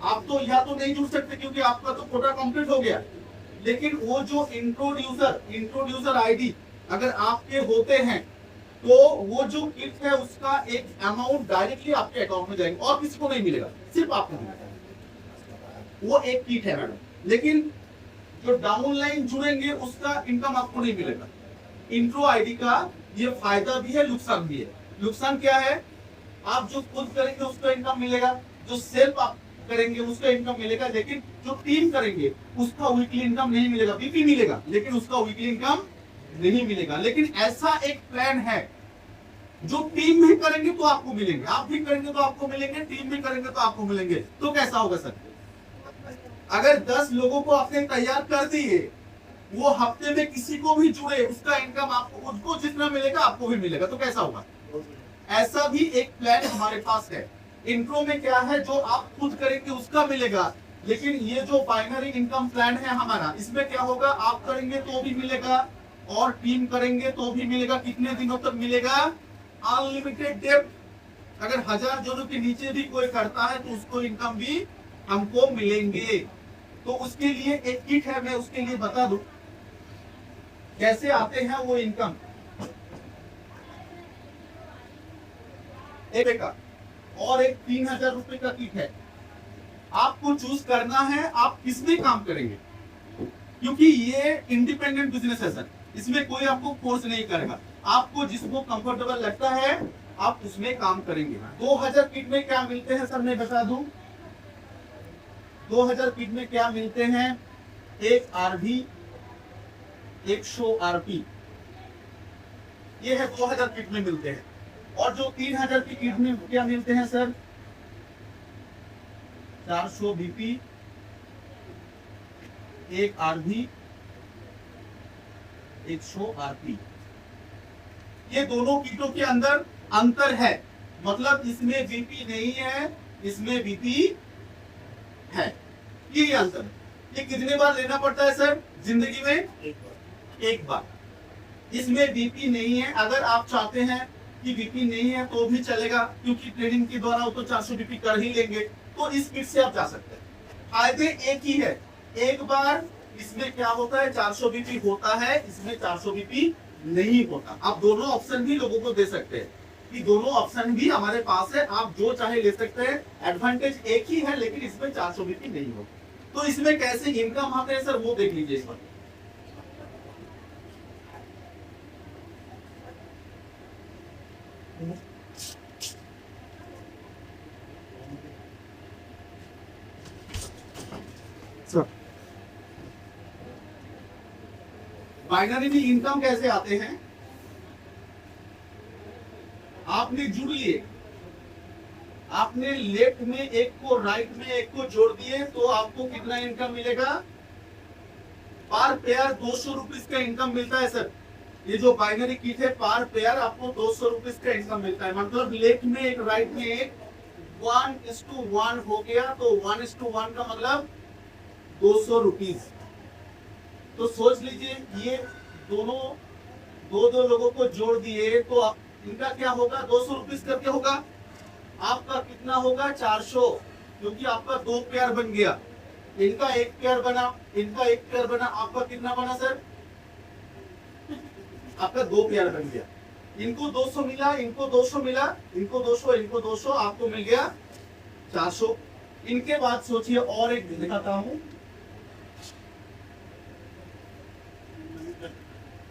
आप तो या तो नहीं जुड़ सकते क्योंकि आपका तो कोटा कंप्लीट हो गया, लेकिन वो जो इंट्रोड्यूसर आईडी अगर आपके होते हैं तो वो जो किट है उसका एक अमाउंट डायरेक्टली आपके अकाउंट में जाएंगे और किसी को नहीं मिलेगा, सिर्फ आपको मिलेगा। वो एक किट है मैडम। लेकिन जो डाउनलाइन जुड़ेंगे उसका इनकम आपको नहीं मिलेगा। इंट्रो आईडी का ये फायदा भी है, नुकसान भी है। नुकसान क्या है, आप जो खुद करेंगे उसका इनकम मिलेगा, जो सेल्फ आप करेंगे उसका इनकम मिलेगा, लेकिन जो टीम करेंगे उसका वीकली इनकम नहीं मिलेगा। वीकली मिलेगा लेकिन उसका वीकली इनकम नहीं मिलेगा। लेकिन ऐसा एक प्लान है जो टीम में करेंगे तो आपको मिलेंगे, आप भी करेंगे तो आपको मिलेंगे, टीम में करेंगे तो आपको मिलेंगे। तो कैसा होगा सर, अगर 10 लोगों को आपने तैयार कर दिए, वो हफ्ते में किसी को भी जुड़े, उसका इनकम आपको, उसको जितना मिलेगा आपको भी मिलेगा। तो कैसा होगा, ऐसा भी एक प्लान हमारे पास है। इंट्रो में क्या है, जो आप खुद करेंगे उसका मिलेगा, लेकिन ये जो बाइनरी इनकम प्लान है हमारा, इसमें क्या होगा, आप करेंगे तो भी मिलेगा और टीम करेंगे तो भी मिलेगा। कितने दिनों तक मिलेगा, अनलिमिटेड डेप्थ। अगर 1000 जोड़ों के नीचे भी कोई करता है तो उसको इनकम भी हमको मिलेंगे। तो उसके लिए एक किट है, मैं उसके लिए बता दूं कैसे आते हैं वो इनकम। एक का और एक 3000 रुपए का किट है। आपको चूज करना है आप किसमें काम करेंगे, क्योंकि ये इंडिपेंडेंट बिजनेस है सर, इसमें कोई आपको फोर्स नहीं करेगा। आपको जिसको कंफर्टेबल लगता है आप उसमें काम करेंगे। 2000 किट में क्या मिलते हैं सर, मैं बता दूं। 2000 किट में क्या मिलते हैं, एक आरबी, एक शो आरपी, ये है 2000 किट में मिलते हैं। और जो 3000 की किट में क्या मिलते हैं सर, 400 बीपी, एक आरबी, एक शो आरपी। ये दोनों किटों के अंदर अंतर है, मतलब इसमें बीपी नहीं है, इसमें बीपी है। ये अंतर। ये कितने बार लेना पड़ता है सर जिंदगी में, एक बार। इसमें बीपी नहीं है, अगर आप चाहते हैं कि बीपी नहीं है तो भी चलेगा, क्योंकि ट्रेनिंग के द्वारा वो तो 400 बीपी कर ही लेंगे, तो इस किट से आप जा सकते हैं। फायदे एक ही है, एक बार इसमें क्या होता है, 400 बीपी होता है, इसमें 400 बीपी नहीं होता। आप दोनों ऑप्शन भी लोगों को दे सकते हैं कि दोनों ऑप्शन भी हमारे पास है, आप जो चाहे ले सकते हैं। एडवांटेज एक ही है, लेकिन इसमें 400 बीपी नहीं होता। तो इसमें कैसे इनकम आते हैं सर, वो देख लीजिए इस पर। बाइनरी में इनकम कैसे आते हैं, आपने जुड़ लिए, आपने लेफ्ट में एक को, राइट में एक को जोड़ दिए, तो आपको कितना इनकम मिलेगा, पर पेयर 200 रुपीज का इनकम मिलता है सर। ये जो बाइनरी किट है, पर पेयर आपको 200 रुपीज का इनकम मिलता है। मतलब लेफ्ट में एक, राइट में एक, 1:1 हो गया, तो 1:1 का मतलब 200 रुपीज। तो सोच लीजिए, ये दोनों दो लोगों को जोड़ दिए तो इनका क्या होगा, 200 रुपीज करके होगा। आपका कितना होगा, 400, क्योंकि आपका 2 पेयर बन गया। इनका 1 पेयर बना, इनका 1 पेयर बना, आपका कितना बना सर, आपका 2 पेयर बन गया। इनको 200 मिला, इनको 200 मिला, इनको 200, इनको 200, आपको मिल गया 400। इनके बाद सोचिए और एक दिखाता हूं,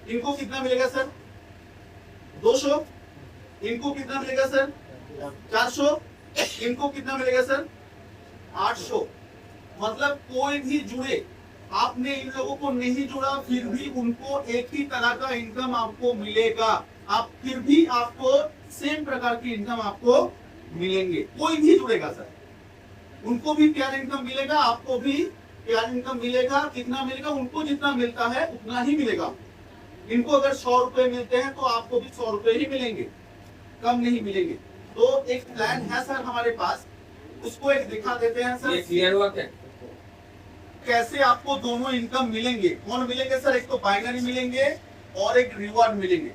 इनको कितना मिलेगा सर, 200। इनको कितना मिलेगा सर, 400। इनको कितना मिलेगा सर, 800। मतलब कोई भी जुड़े, आपने इन लोगों को नहीं जोड़ा, फिर भी उनको एक ही तरह का इनकम आपको मिलेगा। आप फिर भी आपको सेम प्रकार की इनकम आपको मिलेंगे। कोई भी जुड़ेगा सर, उनको भी प्यार इनकम मिलेगा, आपको भी प्यार इनकम मिलेगा। कितना मिलेगा, उनको जितना मिलता है उतना ही मिलेगा। इनको अगर 100 रुपए मिलते हैं तो आपको भी 100 रुपए ही मिलेंगे, कम नहीं मिलेंगे। तो एक प्लान है सर हमारे पास, उसको एक दिखा देते हैं सर। ये क्लियर हुआ क्या, कैसे आपको दोनों इनकम मिलेंगे। कौन मिलेंगे सर, एक तो बाइनरी मिलेंगे और एक रिवॉर्ड मिलेंगे।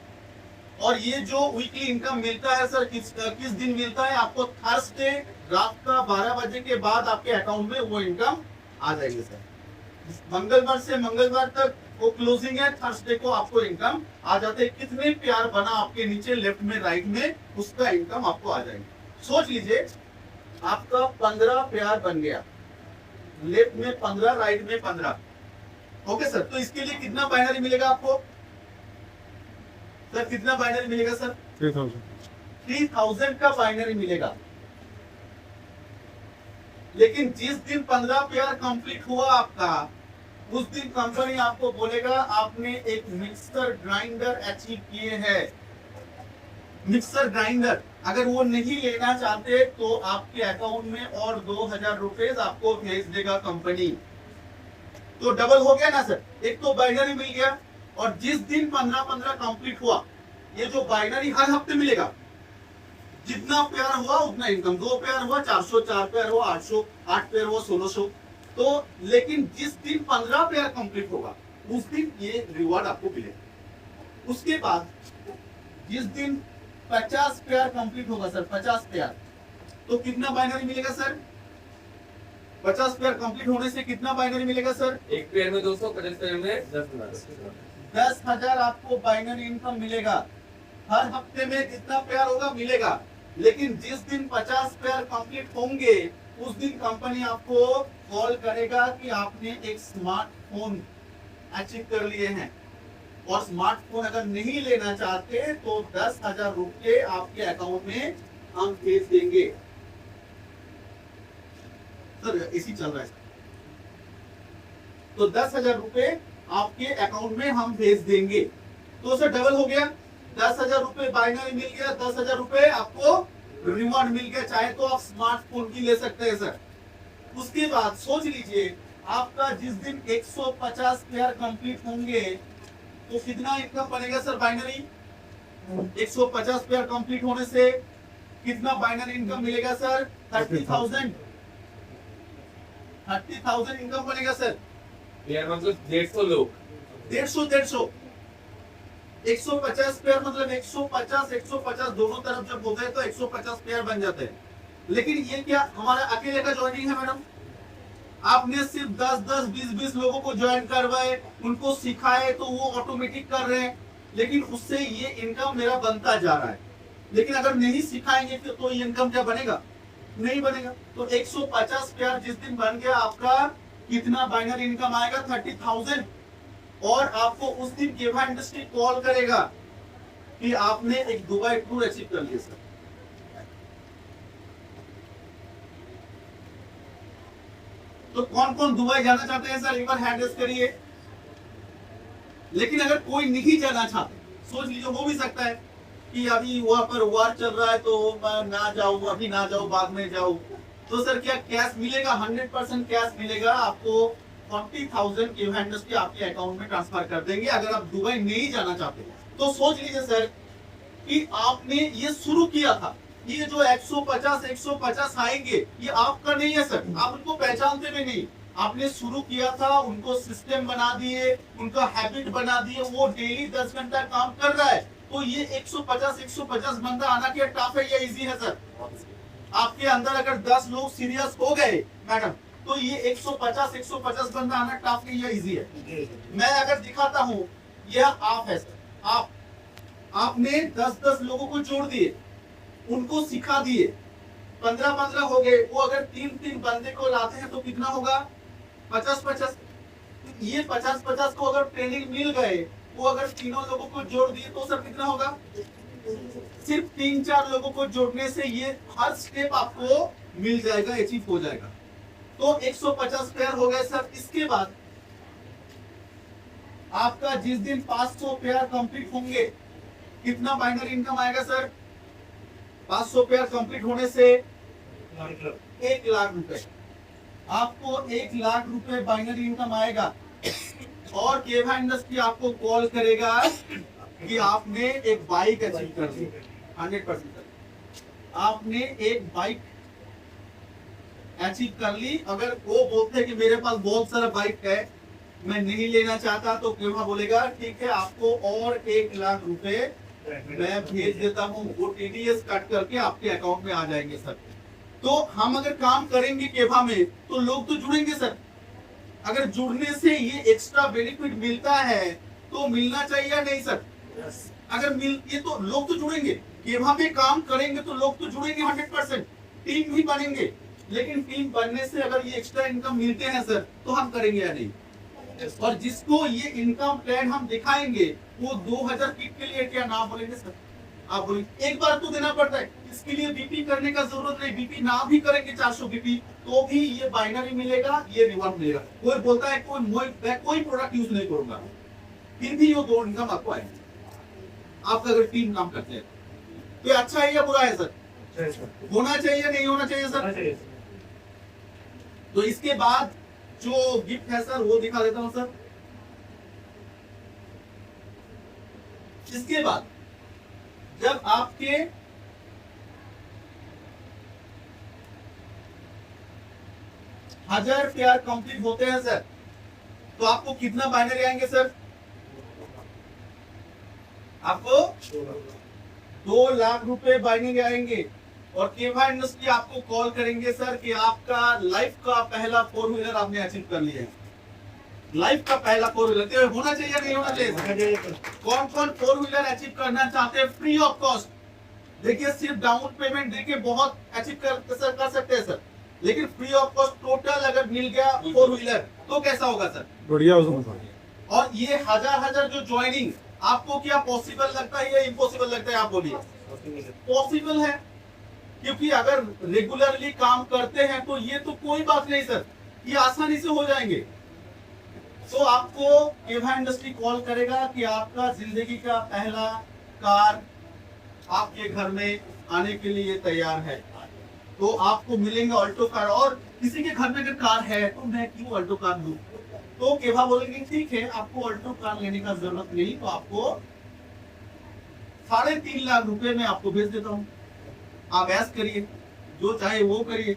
और ये जो वीकली इनकम मिलता है सर, किस दिन मिलता है आपको, थर्सडे रात का 12 बजे के बाद आपके अकाउंट में वो इनकम आ जाएगी सर। मंगलवार से मंगलवार तक वो क्लोजिंग है, थर्सडे को आपको इनकम आ जाते हैं। कितने प्यार बना आपके नीचे लेफ्ट में राइट में, उसका इनकम आपको आ जाएंगे। सोच लीजिए आपका 15 प्यार बन गया, लेफ्ट में 15 राइट में 15। ओके सर, तो इसके लिए कितना बाइनरी मिलेगा आपको सर? कितना बाइनरी मिलेगा सर? 3000 का बाइनरी मिलेगा। लेकिन जिस दिन 15 पेयर कंप्लीट हुआ आपका, उस दिन कंपनी आपको बोलेगा आपने एक मिक्सर ग्राइंडर अचीव किए हैं। मिक्सर ग्राइंडर अगर वो नहीं लेना चाहते तो आपके अकाउंट में और 2000 रुपए आपको भेज देगा कंपनी। तो डबल हो गया ना सर, एक तो बाइनरी मिल गया, और जिस दिन 15-15 कंप्लीट हुआ, ये जो बाइनरी हर हफ्ते मिलेगा, जितना पेयर हुआ उतना इनकम। 2 पेयर हुआ 400, 4 पेयर हुआ 800, 8 पेयर हुआ 1600। तो लेकिन जिस दिन 15 पेयर कंप्लीट होगा उस दिन ये रिवॉर्ड आपको मिलेगा। उसके बाद जिस दिन 50 पेयर कंप्लीट होगा सर, 50 पेयर, तो कितना बाइनरी मिलेगा सर? 50 पेयर कंप्लीट होने से कितना बाइनरी मिलेगा सर? एक पेयर में 200, 50 पेयर में 10,000 आपको बाइनरी इनकम मिलेगा। हर हफ्ते में जितना पेयर होगा मिलेगा। लेकिन जिस दिन 50 पेयर कंप्लीट होंगे उस दिन कंपनी आपको कॉल करेगा कि आपने एक स्मार्टफोन अचीव कर लिए हैं, और स्मार्टफोन अगर नहीं लेना चाहते तो 10,000 रुपये आपके अकाउंट में हम भेज देंगे। सर इसी चल रहा है, तो 10,000 रुपये आपके अकाउंट में हम भेज देंगे। तो सर डबल हो गया, 10,000 रुपये बाइनरी मिल गया, 10,000 रुपये आपको रिवॉर्ड मिल गया। चाहे तो आप स्मार्टफोन भी ले सकते हैं सर। उसके बाद सोच लीजिए आपका जिस दिन 150 पेयर कंप्लीट होंगे तो कितना इनकम बनेगा सर बाइनरी? 150 पेयर कंप्लीट होने से कितना बाइनरी इनकम मिलेगा सर? 30,000। 30,000 इनकम बनेगा सर। पेयर मतलब 150 लोग, 150 150 पेयर मतलब 150 दोनों तरफ जब होते हैं तो 150 पेयर बन जाते हैं। लेकिन ये क्या हमारा अकेले का ज्वाइनिंग है मैडम? आपने सिर्फ 10-10, 20-20 लोगों को ज्वाइन करवाए, उनको सिखाए, तो वो ऑटोमेटिक कर रहे हैं, लेकिन उससे ये इनकम मेरा बनता जा रहा है। लेकिन अगर नहीं सिखाएंगे तो ये इनकम क्या बनेगा? नहीं बनेगा। तो 150 पेयर जिस दिन बन गया आपका, कितना बाइनरी इनकम आएगा? 30,000। और आपको उस दिन केवा इंडस्ट्री कॉल करेगा कि आपने एक दुबई टूर अचीव कर लिया सर। तो कौन कौन दुबई जाना चाहते हैं सर? एक बार हैंड रेज करिए। लेकिन अगर कोई नहीं जाना चाहते, सोच लीजिए हो भी सकता है कि अभी वहां पर वार चल रहा है तो मैं ना जाऊं, अभी ना जाऊं, बाद में जाऊं, तो सर क्या कैश मिलेगा? 100% कैश मिलेगा आपको। 40,000 केवा इंडस्ट्री आपके अकाउंट में ट्रांसफर कर देंगे अगर आप दुबई नहीं जाना चाहते। तो सोच लीजिए सर कि आपने ये शुरू किया था, ये जो 150 आएंगे ये आपका नहीं है सर, आप उनको पहचानते भी नहीं। आपने शुरू किया था, उनको सिस्टम बना दिए, उनका हैबिट बना दिए, वो डेली 10 घंटा काम कर रहा है। तो ये 150 बंदा आना क्या टफ है या इजी है सर? आपके अंदर अगर 10 लोग सीरियस हो गए मैडम, तो ये 150 बंदा आना टफ है या इजी है? मैं अगर दिखाता हूँ, यह आप है सर। आपने 10-10 लोगों को जोड़ दिए, उनको सिखा दिए, 15-15 हो गए। वो अगर 3-3 बंदे को लाते हैं तो कितना होगा? 50-50। ये 50-50 को अगर ट्रेनिंग मिल गए, वो अगर तीनों लोगों को जोड़ दिए तो सर कितना होगा? सिर्फ 3-4 लोगों को जोड़ने से ये हर स्टेप आपको मिल जाएगा, अचीव हो जाएगा। तो 150 पेयर हो गए सर। इसके बाद आपका जिस दिन 500 पेयर कंप्लीट होंगे, कितना बाइनरी इनकम आएगा सर? 500 पेयर कंप्लीट होने से 1 लाख रुपए, आपको 1 लाख रुपए बाइनरी इनकम आएगा। और केवा इंडस्ट्री आपको कॉल करेगा कि आपने एक बाइक अचीव कर ली। 100% आपने एक बाइक अचीव कर ली। अगर वो बोलते हैं कि मेरे पास बहुत सारा बाइक है, मैं नहीं लेना चाहता, तो केवा बोलेगा ठीक है, आपको और 1 लाख रुपए मैं भेज देता हूँ। वो टीडीएस कट करके आपके अकाउंट में आ जाएंगे सर। तो हम अगर काम करेंगे केवा में तो लोग तो जुड़ेंगे सर। अगर जुड़ने से ये एक्स्ट्रा बेनिफिट मिलता है तो मिलना चाहिए या नहीं सर? अगर मिल ये तो लोग तो जुड़ेंगे, केवा में काम करेंगे तो लोग तो जुड़ेंगे 100%, टीम भी बनेंगे। लेकिन टीम बनने से अगर ये एक्स्ट्रा इनकम मिलते हैं सर तो हम करेंगे या नहीं? और जिसको ये इनकम प्लान हम दिखाएंगे वो 2000 किट के लिए क्या ना बोलेंगे सर? आप बोलेंगे एक बार तो देना पड़ता है, इसके लिए बीपी करने का जरूरत नहीं। बीपी ना भी करेंगे 400 बीपी तो भी ये बाइनरी मिलेगा, ये रिवॉर्ड मिलेगा। कोई बोलता है कोई प्रोडक्ट यूज नहीं करूंगा, फिर भी ये 2 इनकम आपको आएगी आपका अगर टीम काम करते हैं। तो ये अच्छा है या बुरा है सर? होना चाहिए या नहीं होना चाहिए सर? तो इसके बाद जो गिफ्ट है सर वो दिखा देता हूं सर। इसके बाद जब आपके हजार पेयर कंप्लीट होते हैं सर तो आपको कितना बाइनरी आएंगे सर? आपको 2 लाख रुपए बाइनरी आएंगे। और केवा इंडस्ट्री आपको कॉल करेंगे सर कि आपका लाइफ का पहला 4 व्हीलर आपने अचीव कर लिया है। लाइफ का पहला 4 व्हीलर तो होना चाहिए नहीं होना चाहिए? कौन कौन 4 व्हीलर अचीव करना चाहते हैं फ्री ऑफ कॉस्ट? देखिए सिर्फ डाउन पेमेंट देके बहुत अचीव कर सकते हैं सर, लेकिन फ्री ऑफ कॉस्ट टोटल अगर मिल गया 4 व्हीलर तो कैसा होगा सर? बढ़िया। और ये हजार जो ज्वाइनिंग आपको क्या पॉसिबल लगता है या इम्पॉसिबल लगता है? आप बोलिए। पॉसिबल है, क्योंकि अगर रेगुलरली काम करते हैं तो ये तो कोई बात नहीं सर, ये आसानी से हो जाएंगे। तो आपको केवा इंडस्ट्री कॉल करेगा कि आपका जिंदगी का पहला कार आपके घर में आने के लिए तैयार है, तो आपको मिलेंगे ऑल्टो कार। और किसी के घर में अगर कार है तो मैं क्यों ऑल्टो कार लूं? तो केवा बोलेंगे ठीक है आपको ऑल्टो कार लेने का जरूरत नहीं, तो आपको 3.5 लाख रुपए में आपको भेज देता हूं, आप ऐश करिए, जो चाहे वो करिए।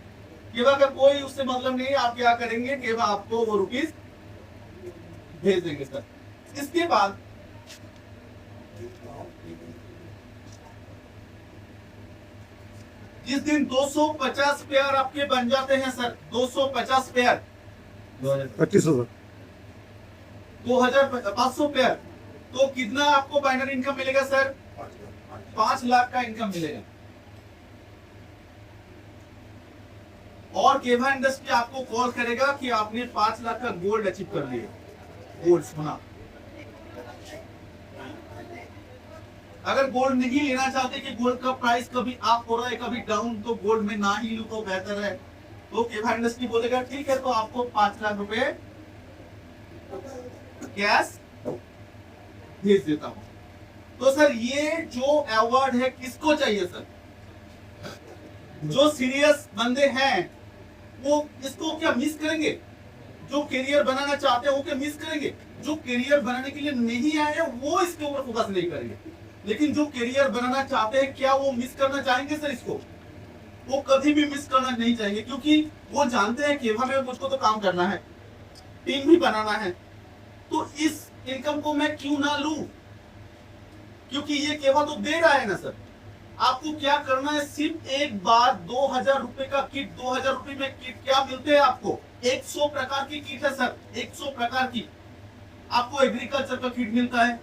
केवा का कोई उससे मतलब नहीं, आप क्या करेंगे केवा आपको वो रुपीस भेज देंगे सर। इसके बाद जिस दिन 250 पेयर आपके बन जाते हैं सर, 250 पेयर 25,000 2500 पेयर, तो कितना आपको बाइनरी इनकम मिलेगा सर? 5 लाख का इनकम मिलेगा। और केवा इंडस्ट्री आपको कॉल करेगा कि आपने 5 लाख का गोल्ड अचीव कर लिया। गोल्ड सोना, अगर गोल्ड नहीं लेना चाहते कि गोल्ड का प्राइस कभी अप हो रहा है कभी डाउन, तो गोल्ड में ना ही लूं तो बेहतर है, तो केवा इंडस्ट्री बोलेगा ठीक है तो आपको 5 लाख रुपए कैश भेज देता हूं। तो सर ये जो अवार्ड है किसको चाहिए सर? जो सीरियस बंदे हैं वो इसको क्या मिस करेंगे? जो करियर बनाना चाहते हैं वो क्या मिस करेंगे? जो करियर बनाने के लिए नहीं आए हैं वो इसके ऊपर फोकस नहीं करेंगे, लेकिन जो करियर बनाना चाहते हैं क्या वो मिस करना चाहेंगे सर? इसको वो कभी भी मिस करना नहीं चाहेंगे, क्योंकि वो जानते हैं केवा में मुझको तो काम करना है, टीम भी बनाना है, तो इस इनकम को मैं क्यों ना लूं? क्योंकि ये केवा तो दे रहा है ना सर। आपको क्या करना है, सिर्फ एक बार 2000 रुपए का किट, 2000 रुपए में किट क्या मिलते हैं आपको? 100 प्रकार की किट है सर, 100 प्रकार की। आपको एग्रीकल्चर का किट मिलता है,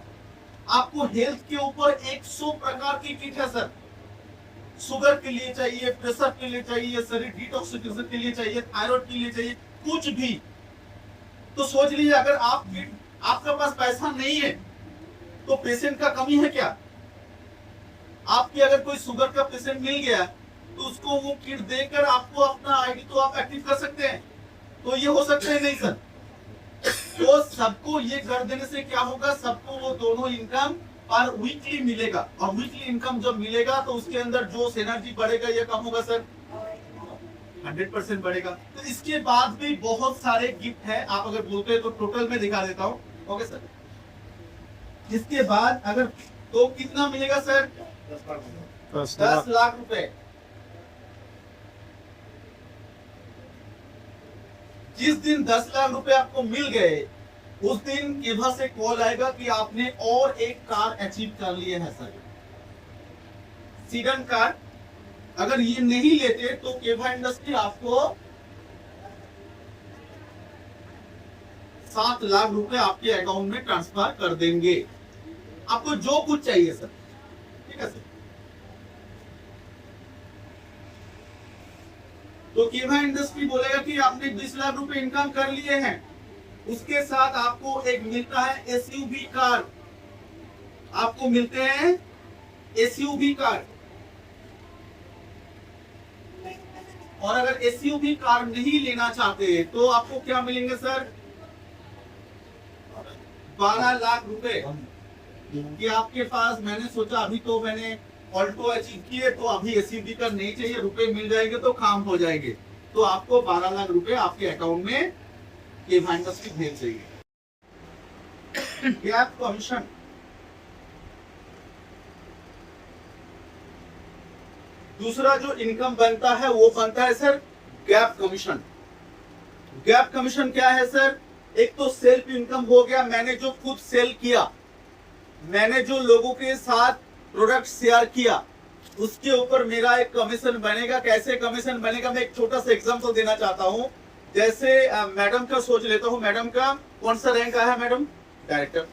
आपको हेल्थ के ऊपर 100 प्रकार की किट है सर। शुगर के लिए चाहिए, प्रेशर के लिए चाहिए, शरीर डिटॉक्सिफिकेशन के लिए चाहिए, थायराइड के लिए चाहिए, कुछ भी। तो सोच लीजिए अगर आपके पास पैसा नहीं है तो पेशेंट का कमी है क्या? आपके अगर कोई शुगर का पेशेंट मिल गया तो उसको वो किट देकर आपको अपना आईडी तो आप एक्टिव कर सकते हैं, तो ये हो सकता है नहीं सर। तो सबको ये कर देने से क्या होगा, सबको वो दोनों इनकम पर वीकली मिलेगा, और वीकली इनकम जब मिलेगा तो उसके अंदर जो एनर्जी बढ़ेगा ये कम होगा सर, 100% बढ़ेगा। तो इसके बाद भी बहुत सारे गिफ्ट है, आप अगर बोलते हैं तो टोटल में दिखा देता हूँ। ओके सर, इसके बाद अगर तो कितना मिलेगा सर? 10 लाख रुपए। जिस दिन 10 लाख रुपए आपको मिल गए उस दिन केवा से कॉल आएगा कि आपने और एक कार अचीव कर लिए है सर, सीडन कार। अगर ये नहीं लेते तो केवा इंडस्ट्री आपको 7 लाख रुपए आपके अकाउंट में ट्रांसफर कर देंगे। आपको जो कुछ चाहिए सर, ठीक है सर। तो केवा इंडस्ट्री बोलेगा कि आपने 20 लाख रुपए इनकम कर लिए हैं, उसके साथ आपको एक मिलता है एसयूवी कार, आपको मिलते हैं एसयूवी कार। और अगर एसयूवी कार नहीं लेना चाहते तो आपको क्या मिलेंगे सर? 12 लाख रुपए कि आपके पास, मैंने सोचा अभी तो मैंने ऑल्टो अचीव किए तो अभी एसयूवी कार नहीं चाहिए, रुपए मिल जाएंगे तो काम हो जाएंगे, तो आपको 12 लाख रुपए आपके अकाउंट में केवा इंडस्ट्री भेज देगी। गैप कमीशन, दूसरा जो इनकम बनता है वो बनता है sir gap commission. Gap commission क्या है सर? एक तो सेल्फ इनकम हो गया, मैंने जो खुद सेल किया, मैंने जो लोगों के साथ प्रोडक्ट शेयर किया, उसके ऊपर मेरा एक कमीशन बनेगा। कैसे कमीशन बनेगा? मैं एक छोटा सा एग्जांपल देना चाहता हूं। जैसे मैडम का सोच लेता हूं, मैडम का कौन सा रैंक आया है मैडम? डायरेक्टर।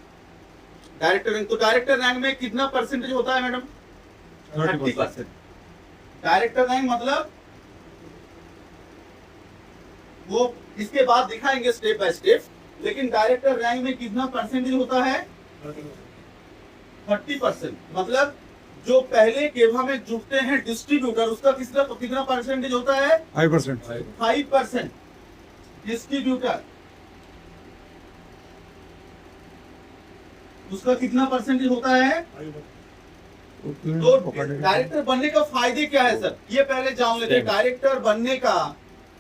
डायरेक्टर रैंक, तो डायरेक्टर रैंक में कितना परसेंटेज होता है मैडम? 30%। डायरेक्टर रैंक मतलब वो इसके बाद दिखाएंगे स्टेप बाय स्टेप, लेकिन डायरेक्टर रैंक में कितना परसेंटेज होता है? 30%। मतलब जो पहले केवा में जुड़ते हैं डिस्ट्रीब्यूटर, उसका कितना परसेंटेज होता है? 5%। डिस्ट्रीब्यूटर उसका कितना परसेंटेज होता है? तो डायरेक्टर बनने का फायदे क्या है सर, ये पहले जान लेते हैं। डायरेक्टर बनने का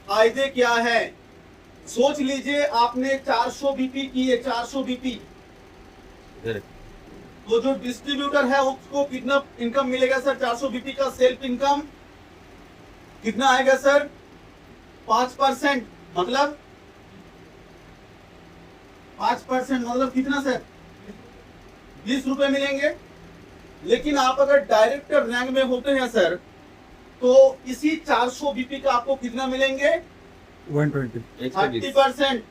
फायदे क्या है? सोच लीजिए आपने 400 बीपी की है, 400 बीपी, तो जो डिस्ट्रीब्यूटर है उसको कितना इनकम मिलेगा सर? 400 बीपी का सेल्फ इनकम कितना आएगा सर? 5%। मतलब 5% मतलब कितना सर? 20 रुपए मिलेंगे। लेकिन आप अगर डायरेक्टर रैंक में होते हैं सर, तो इसी 400 बीपी का आपको कितना मिलेंगे? 120। 30%।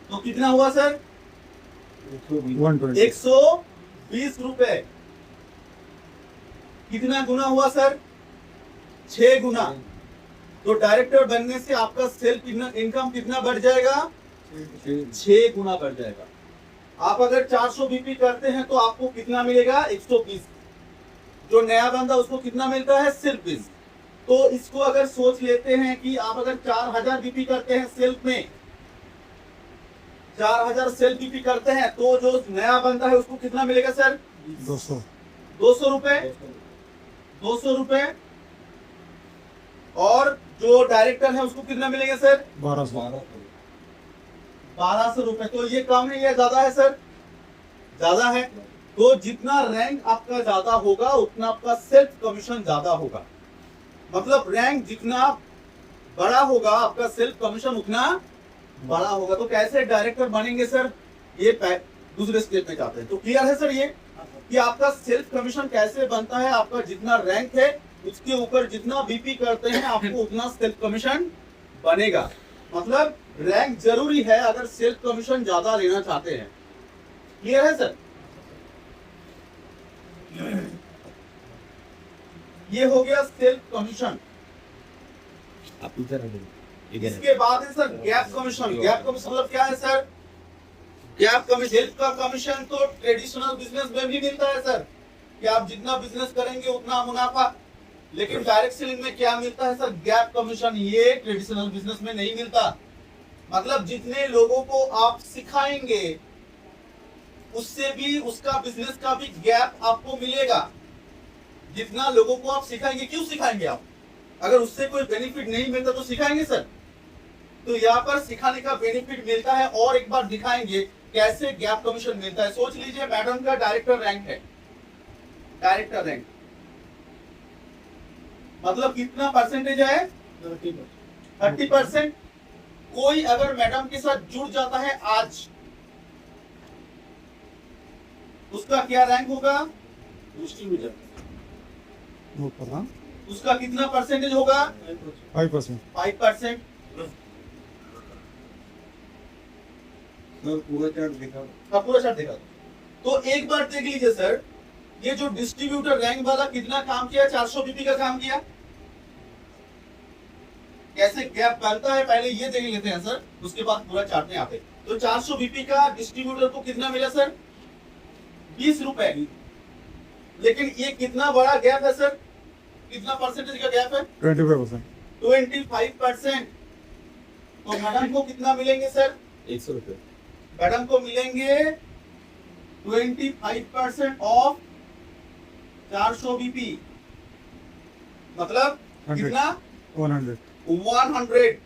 तो कितना हुआ सर? 120। 120 रुपए। कितना गुना हुआ सर? 6 गुना। तो डायरेक्टर बनने से आपका सेल्फ इनकम कितना बढ़ जाएगा? 6 गुना बढ़ जाएगा। आप अगर 400 बीपी करते हैं तो आपको कितना मिलेगा? 120। जो नया बंदा उसको कितना मिलता है? सिर्फ 20। तो इसको अगर सोच लेते हैं कि आप अगर 4000 बीपी करते हैं सेल्फ में, 4000 सेल्फ बीपी करते हैं, तो जो नया बंदा है उसको कितना मिलेगा सर? 200 रुपए। 200 रुपए। और जो डायरेक्टर है उसको कितना मिलेगा सर? 1200 रुपए। तो ये कम है या ज्यादा है सर? ज्यादा है। तो जितना रैंक आपका ज्यादा होगा उतना आपका सेल्फ कमीशन ज्यादा होगा। मतलब रैंक जितना बड़ा होगा आपका सेल्फ कमीशन उतना बड़ा होगा। तो कैसे डायरेक्टर बनेंगे सर? ये दूसरे स्टेप में जाते हैं। तो क्लियर है सर ये कि आपका सेल्फ कमीशन कैसे बनता है? आपका जितना रैंक है उसके ऊपर जितना बीपी करते हैं आपको उतना सेल्फ कमीशन बनेगा। मतलब रैंक जरूरी है अगर सेल्फ कमीशन ज्यादा लेना चाहते हैं। क्लियर है सर? ये हो गया सेल्फ कमीशन। इसके बाद है sir gap commission. Gap commission मतलब क्या है सर? गैप कमीशन, सेल्फ का कमीशन तो ट्रेडिशनल बिजनेस में भी मिलता है सर कि आप जितना बिजनेस करेंगे उतना मुनाफा। लेकिन डायरेक्ट सेलिंग में क्या मिलता है सर? Gap commission. ये ट्रेडिशनल बिजनेस में नहीं मिलता। मतलब जितने लोगों को आप सिखाएंगे उससे भी उसका बिजनेस का भी गैप आपको मिलेगा। जितना लोगों को आप सिखाएंगे, क्यों सिखाएंगे आप? अगर उससे कोई बेनिफिट नहीं मिलता तो सिखाएंगे सर? तो यहाँ पर सिखाने का बेनिफिट मिलता है। और एक बार दिखाएंगे कैसे गैप कमीशन मिलता है। सोच लीजिए मैडम का डायरेक्टर रैंक है, डायरेक्टर रैंक मतलब कितना परसेंटेज है? 30%। कोई अगर मैडम के साथ जुड़ जाता है आज, उसका क्या रैंक होगा? डिस्ट्रीब्यूटर। उसका कितना परसेंटेज होगा? 5%. 5%। पूरा चार्ट दिखा. हाँ, पूरा चार्ट देखा तो एक बार देख लीजिए सर, ये जो डिस्ट्रीब्यूटर रैंक वाला कितना काम किया? 400 बीपी का काम किया। कैसे गैप बनता है पहले ये देख लेते हैं सर, उसके बाद पूरा चार्ट में आते हैं। तो 400 बीपी का डिस्ट्रीब्यूटर को कितना मिला सर? 20 रुपए। लेकिन ये कितना बड़ा गैप है सर? कितना परसेंटेज का गैप है? 25%. 25%। तो मैडम को कितना मिलेंगे सर? 100 रुपए। मैडम को मिलेंगे 25% ऑफ 400 बीपी, मतलब 100. कितना? 100. 100।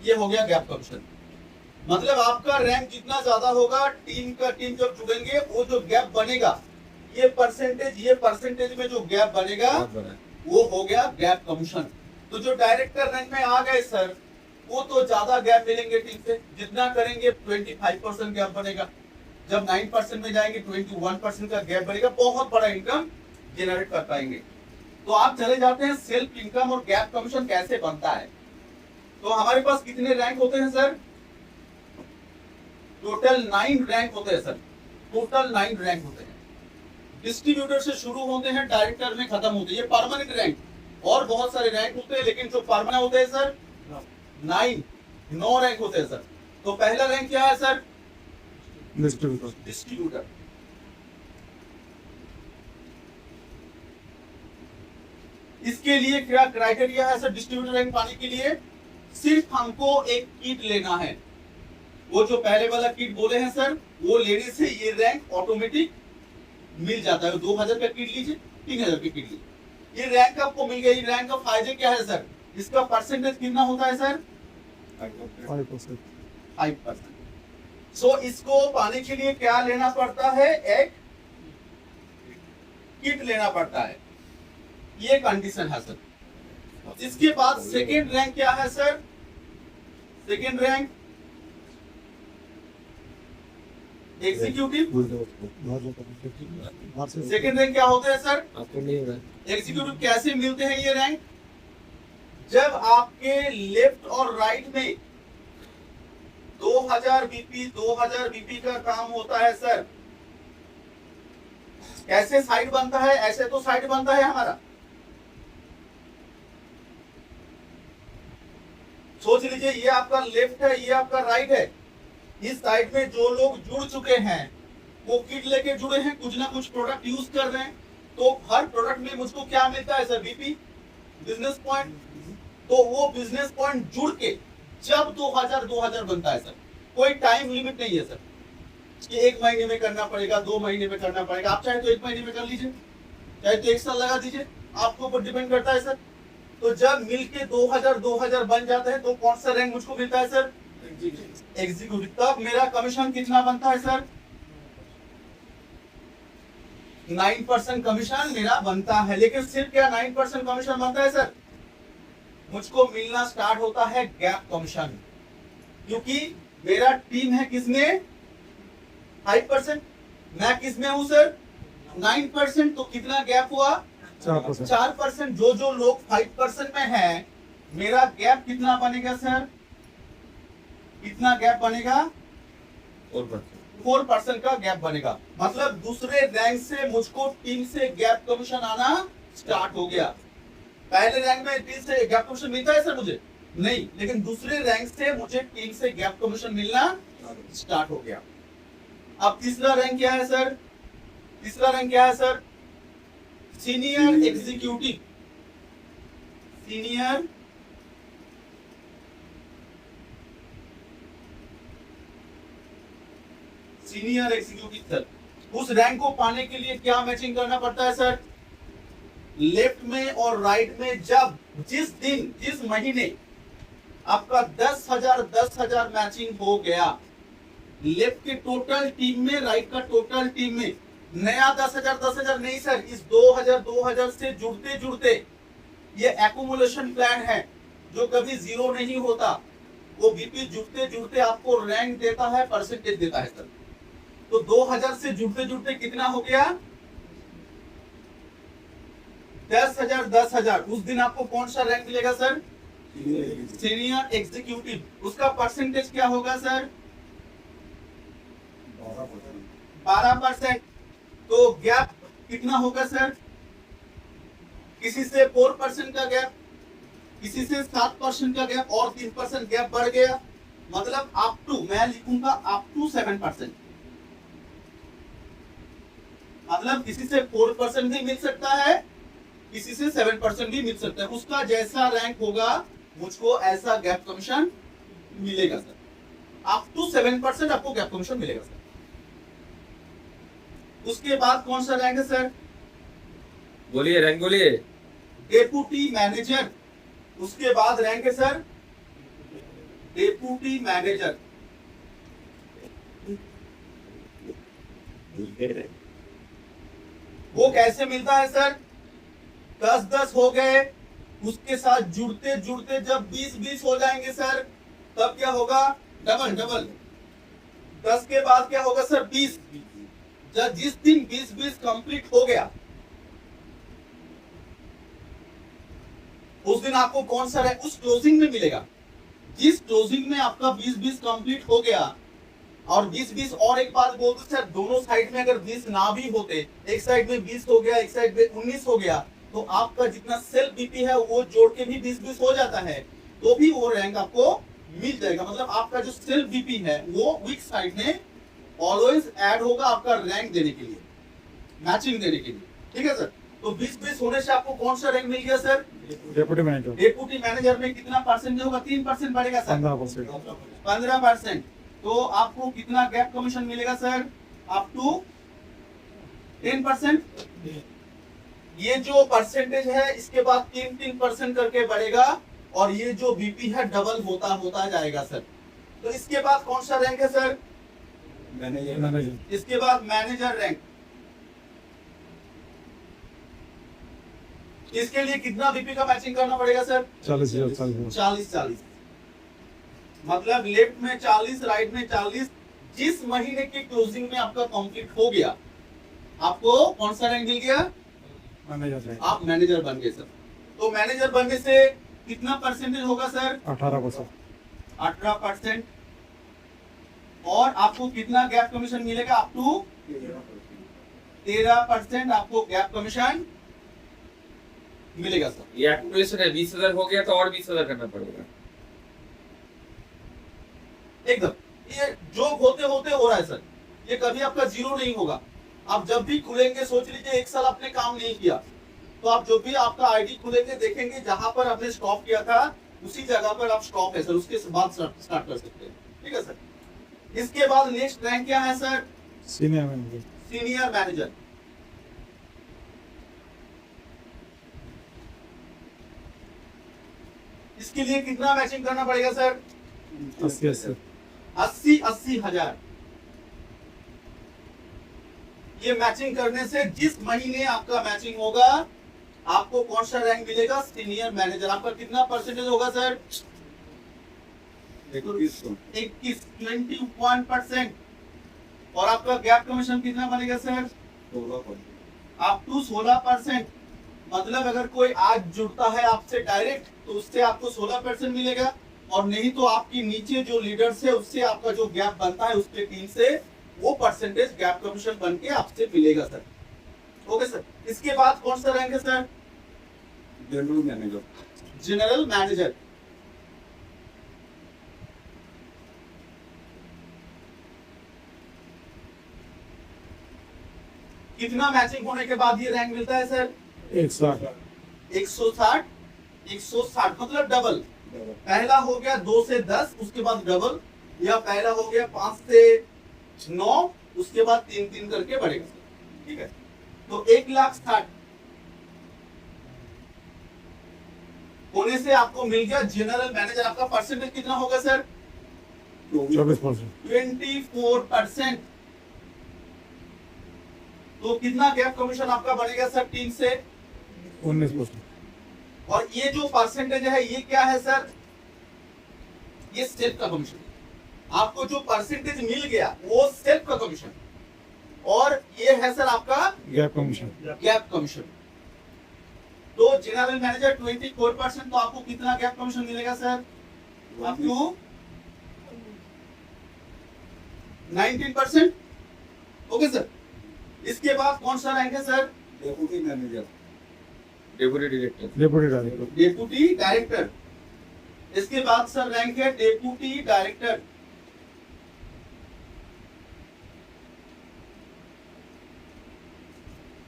ये हो गया गैप कमीशन। मतलब आपका रैंक जितना ज्यादा होगा, टीम जब जुड़ेंगे वो जो गैप बनेगा, ये परसेंटेज में जो गैप बनेगा बहुत बड़ा है। वो हो गया गैप कमीशन। तो जो डायरेक्टर रैंक में आ गए सर, वो तो ज्यादा गैप मिलेंगे टीम से, जितना करेंगे 25% गैप बनेगा। जब 9% में जाएंगे 21% का गैप बनेगा, बहुत बड़ा इनकम जनरेट कर पाएंगे। तो आप चले जाते हैं सेल्फ इनकम और गैप कमीशन कैसे बनता है। तो हमारे पास कितने रैंक होते हैं सर? टोटल 9 रैंक होते हैं सर, टोटल 9 रैंक होते हैं। डिस्ट्रीब्यूटर से शुरू होते हैं, डायरेक्टर में खत्म होते हैं। ये परमानेंट रैंक, और बहुत सारे रैंक होते हैं, लेकिन जो परमानेंट होते हैं सर 9 रैंक होते हैं सर। तो पहला रैंक क्या है सर? Distributor. डिस्ट्रीब्यूटर। इसके लिए क्या क्राइटेरिया है सर? डिस्ट्रीब्यूटर रैंक पाने के लिए सिर्फ हमको एक किट लेना है। वो जो पहले वाला किट बोले हैं सर, वो लेने से ये रैंक ऑटोमेटिक मिल जाता है। 2000 का किट लीजिए, 3000 का किट लीजिए, ये रैंक आपको मिल गई। रैंक का फायदे क्या है सर? इसका परसेंटेज कितना होता है सर? 5%. 5%। सो इसको पाने के लिए क्या लेना पड़ता है? एक किट लेना पड़ता है। ये कंडीशन है सर। इसके बाद सेकेंड रैंक क्या है sir? Second rank executive. Second rank क्या होता है सर? आपको नहीं होगा। एग्जीक्यूटिव कैसे मिलते हैं ये रैंक? जब आपके लेफ्ट और राइट में 2000 बीपी का काम होता है सर। कैसे साइड बनता है? ऐसे तो साइड बनता है हमारा। सोच लीजिए, ये आपका लेफ्ट है, ये आपका राइट है। इस साइड में जो लोग जुड़ चुके हैं वो किट लेके जुड़े हैं, कुछ ना कुछ प्रोडक्ट यूज कर रहे हैं। तो हर प्रोडक्ट में मुझको क्या मिलता है सर? BP, business point. तो वो बिजनेस पॉइंट जुड़ के जब 2000 बनता है सर, कोई टाइम लिमिट नहीं है सर कि 1 महीने में करना पड़ेगा, 2 महीने में करना पड़ेगा। आप चाहे तो 1 महीने में कर लीजिए, चाहे तो 1 साल लगा दीजिए, आपके ऊपर डिपेंड करता है सर। तो जब मिलके 2000 बन जाता है तो कौन सा रैंक मुझको मिलता है सर? एग्जीक्यूटिव। तब मेरा कमीशन कितना बनता है सर? 9% कमीशन मेरा बनता है। लेकिन सिर्फ क्या 9% कमीशन बनता है सर? मुझको मिलना स्टार्ट होता है गैप कमीशन, क्योंकि मेरा टीम है किसमें? 5%। मैं किसमें हूं सर? 9%। तो कितना गैप हुआ? 4%. 4%। जो लोग 5% में है, मेरा गैप कितना बनेगा सर? कितना गैप बनेगा? 4% का गैप बनेगा। मतलब दूसरे रैंक से मुझको टीम से गैप कमीशन आना स्टार्ट हो गया। पहले रैंक में टीम से गैप कमीशन मिलता है सर मुझे? नहीं, लेकिन दूसरे रैंक से मुझे टीम से गैप कमीशन मिलना स्टार्ट हो गया। अब तीसरा रैंक क्या है सर? तीसरा रैंक क्या है sir? Senior executive. Senior executive sir. उस रैंक को पाने के लिए क्या मैचिंग करना पड़ता है सर? लेफ्ट में और राइट में जब जिस दिन जिस महीने आपका 10,000 मैचिंग हो गया, लेफ्ट के टोटल टीम में, राइट का टोटल टीम में, नया 10,000 नहीं सर, इस 2000 से जुड़ते जुड़ते ये एक्यूमुलेशन प्लान है जो कभी जीरो नहीं होता। वो बीपी जुड़ते जुड़ते आपको रैंक देता है, परसेंटेज देता है सर। तो 2000 से जुड़ते जुड़ते कितना हो गया? 10,000 उस दिन आपको कौन सा रैंक मिलेगा सर? Senior executive. उसका परसेंटेज क्या होगा सर? 12%। तो गैप कितना होगा सर? किसी से 4% का गैप, किसी से 7% का गैप और 3% गैप बढ़ गया, मतलब अप टू, मैं लिखूंगा अप टू 7%। मतलब किसी से 4% भी मिल सकता है, किसी से 7% भी मिल सकता है। उसका जैसा रैंक होगा मुझको ऐसा गैप कमीशन मिलेगा सर। अप टू 7% आपको गैप कमीशन मिलेगा सर। उसके बाद कौन सा रैंक है सर? बोलिए, रैंक बोलिए। Deputy manager. उसके बाद रैंक है सर डेप्यूटी मैनेजर। वो कैसे मिलता है सर? 10-10 हो गए, उसके साथ जुड़ते जुड़ते जब 20-20 हो जाएंगे सर, तब क्या होगा? Double double. 10 के बाद क्या होगा सर? 20। जब जिस दिन 20-20 कंप्लीट हो गया, उस दिन आपको कौन सा रैंक उस क्लोजिंग में मिलेगा? जिस क्लोजिंग में आपका 20-20 कंप्लीट हो गया और 20-20, और एक बात बोल दूं सर, दोनों साइड में अगर 20 ना भी होते, एक साइड में 20 हो गया, एक साइड में 19 हो गया, तो आपका जितना सेल्फ बीपी है वो जोड़ के भी 20-20 हो जाता है, तो भी वो रैंक आपको मिल जाएगा। मतलब आपका जो सेल्फ बीपी है वो वीक साइड में ऑलवेज ऐड होगा आपका रैंक देने के लिए, मैचिंग देने के लिए। ठीक है सर। तो 20-20 होने से आपको कौन सा रैंक मिल गया sir? Deputy manager. Deputy manager में कितना परसेंट होगा? 3% बढ़ेगा सर। 15%। 15%। तो आपको कितना गैप कमीशन मिलेगा सर? Up to 10%। ये जो परसेंटेज है इसके बाद 3% करके बढ़ेगा, और ये जो बीपी है डबल होता होता जाएगा सर। तो इसके बाद कौन सा रैंक है सर? मैनेजर। इसके बाद मैनेजर रैंक। इसके लिए कितना बीपी का मैचिंग करना पड़ेगा सर? 40,000। 40-40। मतलब लेफ्ट में 40, राइट में 40। जिस महीने की क्लोजिंग में आपका कंप्लीट हो गया, आपको कौन सा रैंक मिल गया? मैनेजर। आप मैनेजर बन गए सर। तो मैनेजर बनने से कितना परसेंटेज होगा सर? 18%। 18%। और आपको कितना गैप कमीशन मिलेगा? अप टू 13% आपको गैप कमीशन मिलेगा सर। ये एक्यूमुलेशन है, 20,000 हो गया तो और 20,000 करना पड़ेगा। एकदम ये जोक होते होते हो रहा है सर, ये कभी आपका जीरो नहीं होगा। आप जब भी खुलेंगे, सोच लीजिए एक साल आपने काम नहीं किया, तो आप जब भी आपका आईडी खुलेंगे देखेंगे जहां पर आपने स्टॉप किया था उसी जगह पर आप स्टॉप है सर, उसके बाद स्टार्ट कर सकते हैं। ठीक है सर। इसके बाद नेक्स्ट रैंक क्या है sir? Senior manager. Senior manager. इसके लिए कितना मैचिंग करना पड़ेगा सर? 80 हजार। ये मैचिंग करने से जिस महीने आपका मैचिंग होगा आपको कौन सा रैंक मिलेगा? Senior manager. आपका कितना परसेंटेज होगा सर? 21%। और आपका गैप कमीशन कितना बनेगा सर? Up to 16%। मतलब अगर कोई आज जुड़ता है आपसे डायरेक्ट तो उससे आपको 16% मिलेगा, और नहीं तो आपकी नीचे जो लीडर्स है उससे आपका जो गैप बनता है उसके टीम से वो परसेंटेज गैप कमीशन बन के आपसे मिलेगा सर। Okay sir. इसके बाद कौन सा रैंक है sir? General manager. General manager. कितना मैचिंग होने के बाद ये रैंक मिलता है सर? 160। 160 मतलब डबल। पहला हो गया 2 से 10, उसके बाद डबल, या पहला हो गया 5 से 9, उसके बाद 3-3 करके बढ़ेगा। ठीक है। तो 1,60,000 होने से आपको मिल गया जनरल मैनेजर। आपका परसेंटेज कितना होगा सर? 24%। 24%। तो कितना गैप कमीशन आपका बढ़ेगा सर टीम से? 19%। और ये जो परसेंटेज है ये क्या है सर? ये सेल्फ का कमीशन। आपको जो परसेंटेज मिल गया वो सेल्फ का कमीशन, और ये है सर आपका गैप कमीशन। Gap commission. तो जनरल मैनेजर 24%, तो आपको कितना गैप कमीशन मिलेगा sir? Up to 19%। Okay sir. इसके बाद कौन सा रैंक है sir? Deputy manager, deputy director. Deputy director. Deputy director. इसके बाद सर रैंक है डेप्यूटी डायरेक्टर।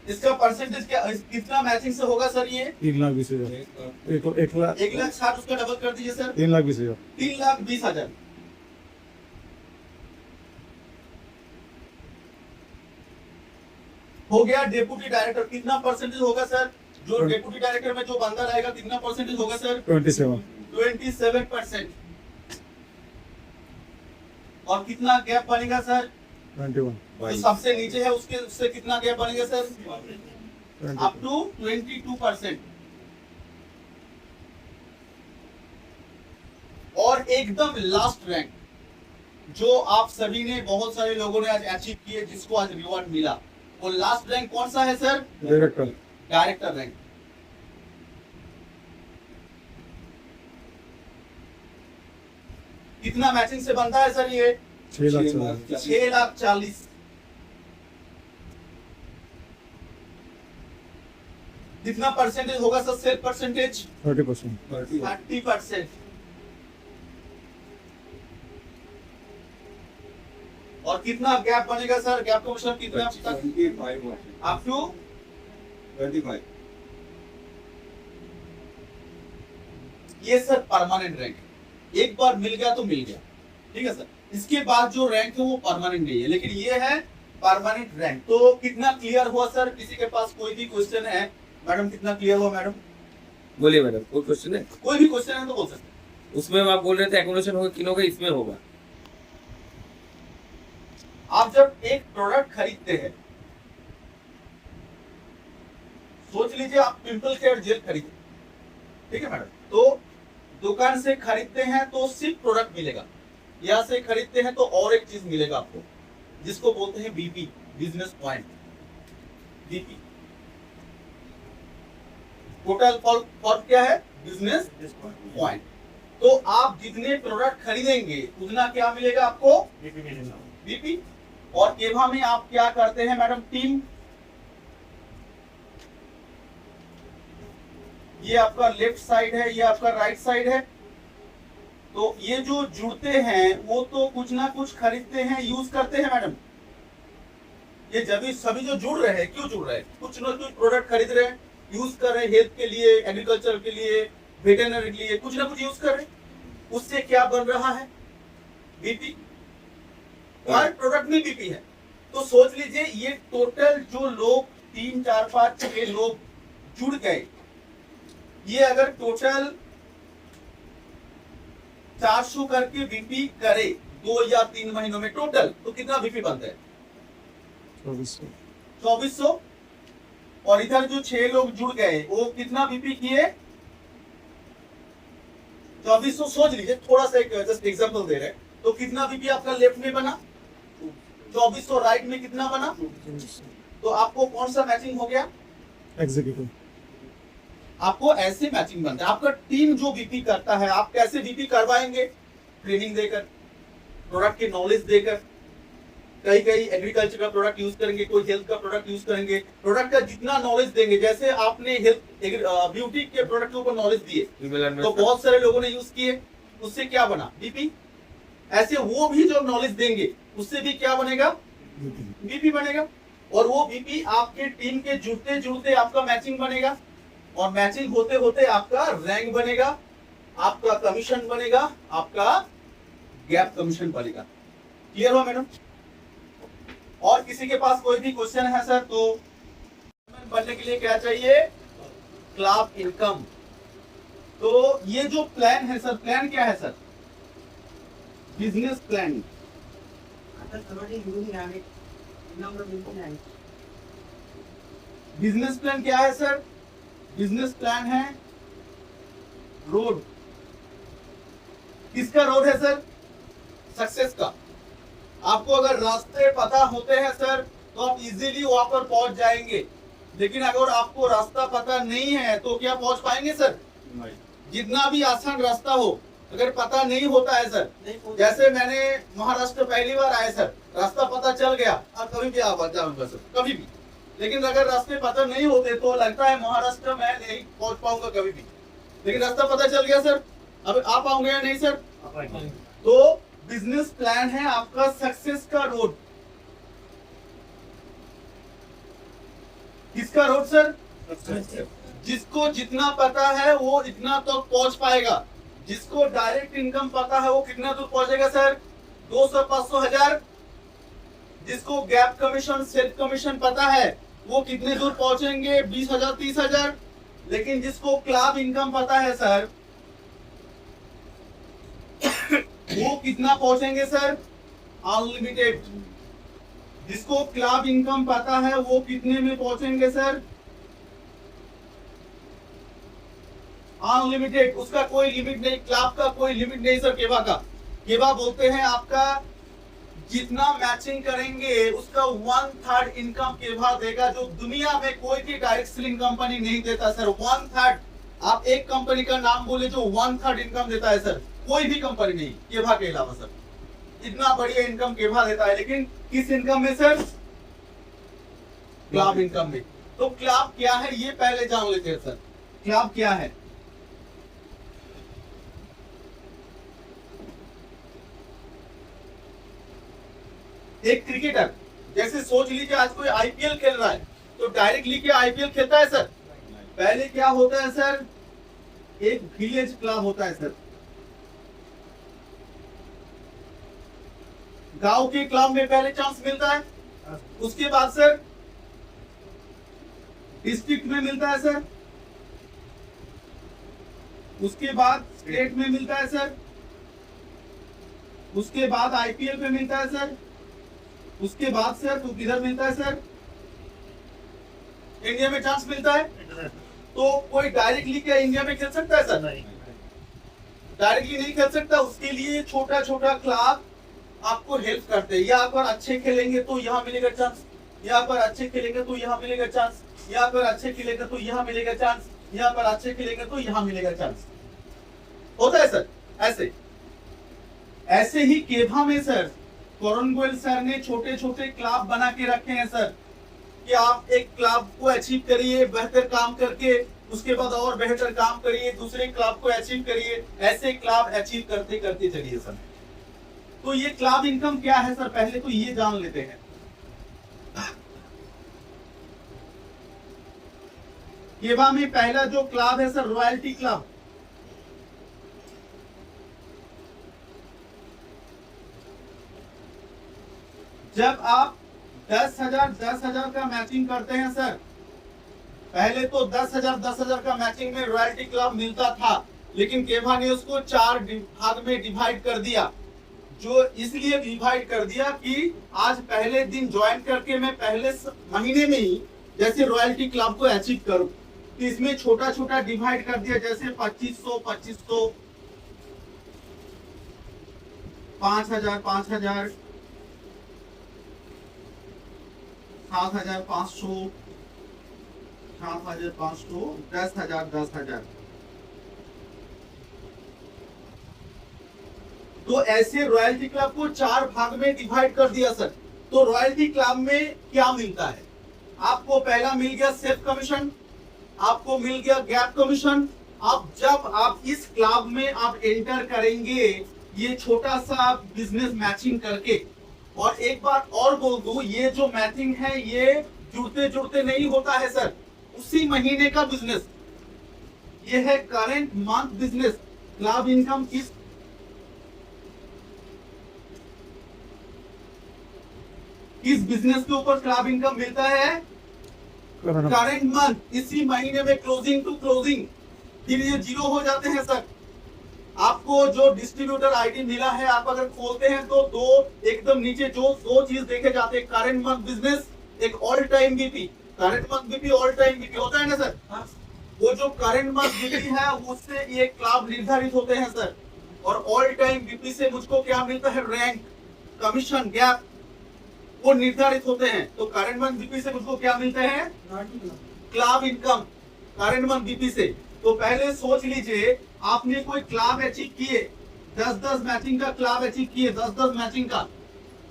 इसका परसेंटेज क्या कितना मैचिंग से होगा सर? ये 3,20,000। 1,00,000। 1,60,000 उसका डबल कर दीजिए सर। 3,20,000। 3,20,000 हो गया डेप्यूटी डायरेक्टर। कितना परसेंटेज होगा सर? जो डेप्यूटी डायरेक्टर में जो बंदा रहेगा कितना परसेंटेज होगा सर? 27। 27%। और कितना गैप बनेगा सर? 21। जो सबसे नीचे है उसके उससे कितना गैप बनेगा सर? Up to 22%। और एकदम लास्ट रैंक जो आप सभी ने, बहुत सारे लोगों ने आज अचीव किए, जिसको आज रिवॉर्ड मिला, वो लास्ट रैंक कौन सा है सर? डायरेक्टर। Director rank. कितना मैचिंग से बनता है सर? ये 6,40,000। 6,40,000। कितना परसेंटेज होगा सर? Cell percentage 30%। 30%। और कितना गैप बनेगा सर? गैप कमीशन कितना तक? 25%। Up to 25। ये सर परमानेंट रैंक है। एक बार मिल गया तो मिल गया, ठीक है सर। इसके बाद जो रैंक है वो परमानेंट नहीं है, लेकिन ये है परमानेंट रैंक। तो कितना क्लियर हुआ सर? किसी के पास कोई भी क्वेश्चन है? मैडम कितना क्लियर हुआ मैडम? बोलिए मैडम, कोई क्वेश्चन है? कोई भी क्वेश्चन है तो बोल सकते हैं। उसमें आप बोल रहे थे एक्सप्लेनेशन होगा, किन होगा? इसमें होगा। आप जब एक प्रोडक्ट खरीदते हैं, सोच लीजिए आप पिंपल केयर जेल खरीदते, ठीक है मैडम, तो दुकान से खरीदते हैं तो सिर्फ प्रोडक्ट मिलेगा, यहाँ से खरीदते हैं तो और एक चीज मिलेगा आपको, जिसको बोलते हैं BP, business point. BP total form क्या है? Business point. तो आप जितने प्रोडक्ट खरीदेंगे उतना क्या मिलेगा आपको? बीपी। और केभा में आप क्या करते हैं मैडम? टीम। ये आपका लेफ्ट साइड है, ये आपका राइट साइड है। तो ये जो जुड़ते हैं वो तो कुछ ना कुछ खरीदते हैं, यूज करते हैं मैडम। ये जब सभी जो जुड़ रहे हैं, क्यों जुड़ रहे हैं? कुछ ना कुछ प्रोडक्ट खरीद रहे हैं, यूज कर रहे हैं, हेल्थ के लिए, एग्रीकल्चर के लिए, वेटरनरी के लिए, कुछ ना कुछ यूज कर रहे हैं। उससे क्या बन रहा है? बीपी। हर प्रोडक्ट में बीपी है। तो सोच लीजिए ये टोटल जो लोग 3, 4, 5, 6 लोग जुड़ गए, ये अगर टोटल 400 करके बीपी करे 2 या 3 महीनों में टोटल, तो कितना बीपी बनता है? 2400। और इधर जो 6 लोग जुड़ गए वो कितना बीपी किए? 2400। सोच लीजिए, थोड़ा सा एक जस्ट एग्जांपल दे रहे हैं, तो कितना बीपी आपका लेफ्ट में बना? 2400। राइट में कितना बना? तो आपको कौन सा मैचिंग हो गया? एग्जीक्यूटिव। आपको ऐसे मैचिंग बनता है। आपका टीम जो बीपी करता है, आप कैसे बीपी करवाएंगे? ट्रेनिंग देकर, प्रोडक्ट की नॉलेज देकर। कई एग्रीकल्चर का प्रोडक्ट यूज करेंगे, कोई हेल्थ का प्रोडक्ट यूज करेंगे। प्रोडक्ट का जितना नॉलेज देंगे, जैसे आपने हेल्थ ब्यूटी के प्रोडक्ट के ऊपर नॉलेज दिए तो बहुत सारे लोगों ने यूज किए, उससे क्या बना? बीपी। ऐसे वो भी जो नॉलेज देंगे उससे भी क्या बनेगा? बीपी बनेगा। और वो बीपी आपके टीम के जुड़ते जुड़ते आपका मैचिंग बनेगा, और मैचिंग होते होते आपका रैंक बनेगा, आपका कमीशन बनेगा, आपका गैप कमीशन बनेगा। क्लियर हुआ मैडम? और किसी के पास कोई भी क्वेश्चन है सर? तो बनने के लिए क्या चाहिए? Club income. तो ये जो प्लान है सर, प्लान क्या है sir? Business plan. Business plan क्या है सर? बिजनेस प्लान है रोड। किसका रोड है सर? सक्सेस का। आपको अगर रास्ते पता होते हैं सर तो आप इजीली वहां पर पहुंच जाएंगे। लेकिन अगर आपको रास्ता पता नहीं है तो क्या पहुंच पाएंगे सर? नहीं। जितना भी आसान रास्ता हो, अगर पता नहीं होता है सर, नहीं पहुंच- जैसे मैंने महाराष्ट्र पहली बार आए सर, रास्ता पता चल गया और कभी भी आ जाऊंगा सर, कभी भी। लेकिन अगर रास्ते पता नहीं होते तो लगता है महाराष्ट्र में नहीं पहुंच पाऊंगा कभी भी। लेकिन रास्ता पता चल गया सर, अब आ पाऊंगे या नहीं सर? तो बिजनेस प्लान है आपका सक्सेस का रोड। किसका रोड सर? जिसको जितना पता है वो इतना तो पहुंच पाएगा। जिसको डायरेक्ट इनकम पता है वो कितना दूर पहुंचेगा सर? 200, 500, 1000। जिसको गैप कमीशन, सेल्फ कमीशन पता है वो कितने दूर पहुंचेंगे? 20,000, 30,000। लेकिन जिसको क्लब इनकम पता है सर, वो कितना पहुंचेंगे सर? अनलिमिटेड। जिसको क्लब इनकम पता है वो कितने में पहुंचेंगे सर? अनलिमिटेड। उसका कोई लिमिट नहीं, क्लब का कोई लिमिट नहीं सर। केवा का, केवा बोलते हैं आपका जितना मैचिंग करेंगे उसका 1/3 इनकम केवा देगा, जो दुनिया में कोई भी डायरेक्ट सेलिंग कंपनी नहीं देता सर। 1/3। आप एक कंपनी का नाम बोले जो 1/3 इनकम देता है सर, कोई भी कंपनी नहीं केवा के अलावा सर। इतना बढ़िया इनकम केवा देता है। लेकिन किस इनकम में सर? क्लब इनकम में। तो क्लब क्या है ये पहले जान लेते हैं सर। क्लब क्या है? एक क्रिकेटर, जैसे सोच लीजिए आज कोई आईपीएल खेल रहा है तो डायरेक्टली क्या आईपीएल खेलता है सर? पहले क्या होता है सर? एक विलेज क्लब होता है सर। गांव के क्लब में पहले चांस मिलता है, उसके बाद सर डिस्ट्रिक्ट में मिलता है सर, उसके बाद स्टेट में मिलता है सर, उसके बाद आईपीएल में मिलता है सर, उसके बाद सर तो किधर मिलता है सर? इंडिया में चांस मिलता है। तो कोई डायरेक्टली क्या इंडिया में खेल सकता है सर? नहीं, डायरेक्टली नहीं खेल सकता। उसके लिए छोटा छोटा क्लब आपको हेल्प करते हैं। यहाँ पर अच्छे खेलेंगे तो यहाँ मिलेगा चांस, यहाँ पर अच्छे खेलेंगे तो यहाँ मिलेगा चांस, यहाँ पर अच्छे खेलेंगे तो यहाँ मिलेगा चांस, यहाँ पर अच्छे खेलेंगे तो यहाँ मिलेगा चांस। होता है सर ऐसे। ऐसे ही केभा में सर करण गोयल सर ने छोटे छोटे क्लब बना के रखे हैं सर, कि आप एक क्लब को अचीव करिए बेहतर काम करके, उसके बाद और बेहतर काम करिए, दूसरे क्लब को अचीव करिए, ऐसे क्लब अचीव करते करते चलिए सर। तो ये क्लब इनकम क्या है सर? पहले तो ये जान लेते हैं। केवा में पहला जो क्लब है सर रॉयल्टी क्लब। जब आप 10,000 का मैचिंग करते हैं सर, पहले तो 10,000 का मैचिंग में रॉयल्टी क्लब मिलता था, लेकिन केवा ने उसको 4 भाग में डिवाइड कर दिया। जो इसलिए डिवाइड कर दिया कि आज पहले दिन ज्वाइन करके मैं पहले महीने में ही जैसे रॉयल्टी क्लब को अचीव करूं, तो इसमें छोटा छोटा डिवाइड कर दिया। जैसे 2500, 5,000, 5,000, 7,500, 7,500, 10,000, 10,000। तो ऐसे रॉयल्टी क्लब को 4 भाग में डिवाइड कर दिया सर। तो रॉयल्टी क्लब में क्या मिलता है? आपको पहला मिल गया सेल्फ कमीशन, आपको मिल गया गैप कमीशन। अब जब आप इस क्लब में आप एंटर करेंगे ये छोटा सा बिजनेस मैचिंग करके, और एक बात और बोल दूं, ये जो मैचिंग है ये जुड़ते जुड़ते नहीं होता है सर, उसी महीने का बिजनेस। ये है current month business. Club income किस बिजनेस के ऊपर क्लब इनकम मिलता है? Current month. इसी महीने में क्लोजिंग टू क्लोजिंग फिर ये 0 हो जाते हैं सर। आपको जो डिस्ट्रीब्यूटर आईडी मिला है, आप अगर खोलते हैं तो दो एकदम नीचे जो 2 चीज देखे जाते हैं, करंट मंथ बिजनेस, एक all time BP. Current month BP, all time BP होता है ना सर? वो जो करंट मंथ बीपी है उससे ये क्लब निर्धारित होते हैं सर। और ऑल टाइम बीपी से मुझको क्या मिलता है? Rank, commission, gap. वो निर्धारित होते हैं। तो करंट मंथ बीपी से मुझको क्या मिलते हैं? Club income current month BP से। तो पहले सोच लीजिए आपने कोई क्लब अचीव किए, 10-10 मैचिंग का क्लब अचीव किए, 10-10 मैचिंग का,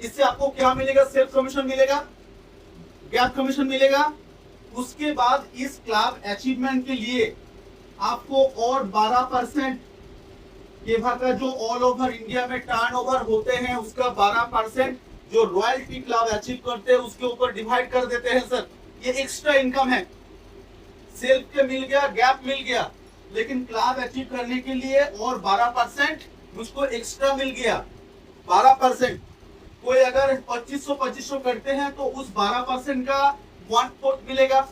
इससे आपको क्या मिलेगा? सेल्फ कमीशन मिलेगा, गैप कमीशन मिलेगा। उसके बाद इस क्लब अचीवमेंट के लिए आपको और 12% केभा का जो ऑल ओवर इंडिया में टर्नओवर होते हैं उसका 12% जो रॉयल्टी क्लब अचीव करते हैं उसके ऊपर डिवाइड कर देते हैं सर। ये एक्स्ट्रा इनकम है। सेल्फ के मिल गया, गैप मिल गया, लेकिन क्लब अचीव करने के लिए और 12% मुझको एक्स्ट्रा मिल गया। 12% कोई अगर 2500 करते हैं तो उस 12% का 1/4 मिलेगा।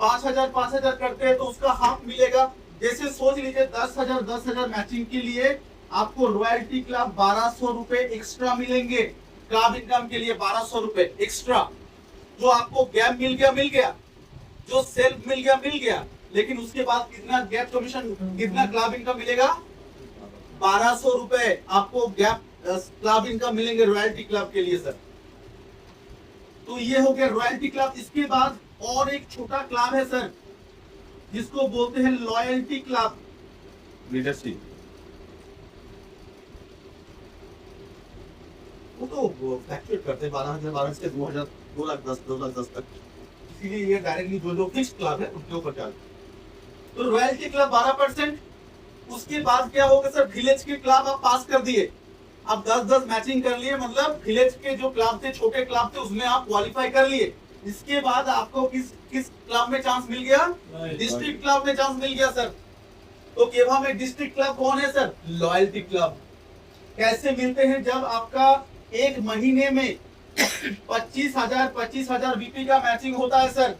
5000 करते हैं तो उसका हाफ मिलेगा। जैसे सोच लीजिए 10,000 मैचिंग के लिए आपको रॉयल्टी क्लब 1200 रुपए एक्स्ट्रा मिलेंगे। क्लब इनकम के लिए 1200 रुपए एक्स्ट्रा। जो आपको गैप मिल गया, जो सेल्फ मिल गया, लेकिन उसके बाद कितना गैप कमीशन, कितना क्लब इनकम मिलेगा? 1200 रुपए आपको गैप क्लब इनकम मिलेंगे रॉयल्टी क्लब के लिए सर। तो ये हो गया रॉयल्टी क्लब। इसके बाद और एक छोटा क्लब है सर जिसको बोलते हैं लॉयल्टी क्लब। लीडरशिप वो तो फ्लैक्चुएट करते हैं 12,000 से 2,000, 2,10,000 तक। इसीलिए ये डायरेक्टली जो फिक्स्ड क्लब है उसके ऊपर चल। तो रॉयल्टी क्लब 12%। उसके बाद क्या होगा सर? विलेज के क्लब आप पास कर दिए, आप 10-10 मैचिंग कर लिए, मतलब विलेज के जो क्लब थे, छोटे क्लब थे, उसमें आप क्वालिफाई कर लिए। इसके बाद आपको किस क्लब में चांस मिल गया? डिस्ट्रिक्ट क्लब में चांस मिल गया सर। तो केभा में डिस्ट्रिक्ट क्लब कौन है सर? Loyalty club. कैसे मिलते हैं? जब आपका एक महीने में 25,000 बीपी का मैचिंग होता है सर।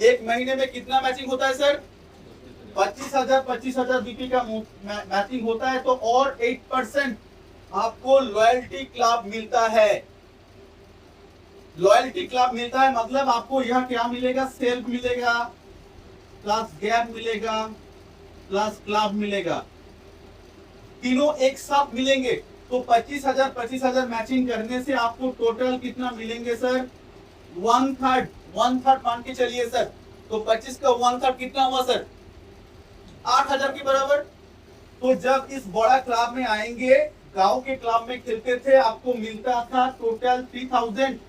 एक महीने में कितना मैचिंग होता है सर? 25,000 बीपी का मैचिंग होता है। तो और 8% आपको लॉयल्टी क्लब मिलता है। लॉयल्टी क्लब मिलता है मतलब आपको यहाँ क्या मिलेगा? सेल्फ मिलेगा, प्लस गैप मिलेगा, प्लस क्लब मिलेगा, तीनों एक साथ मिलेंगे। तो 25,000 मैचिंग करने से आपको टोटल कितना मिलेंगे सर? 1/3 मान के चलिए सर। तो 25 का 1/3 कितना हुआ सर? 8,000 के बराबर। तो जब इस बड़ा क्लब में आएंगे, गांव के क्लब में खेलते थे, आपको मिलता था टोटल 3,000।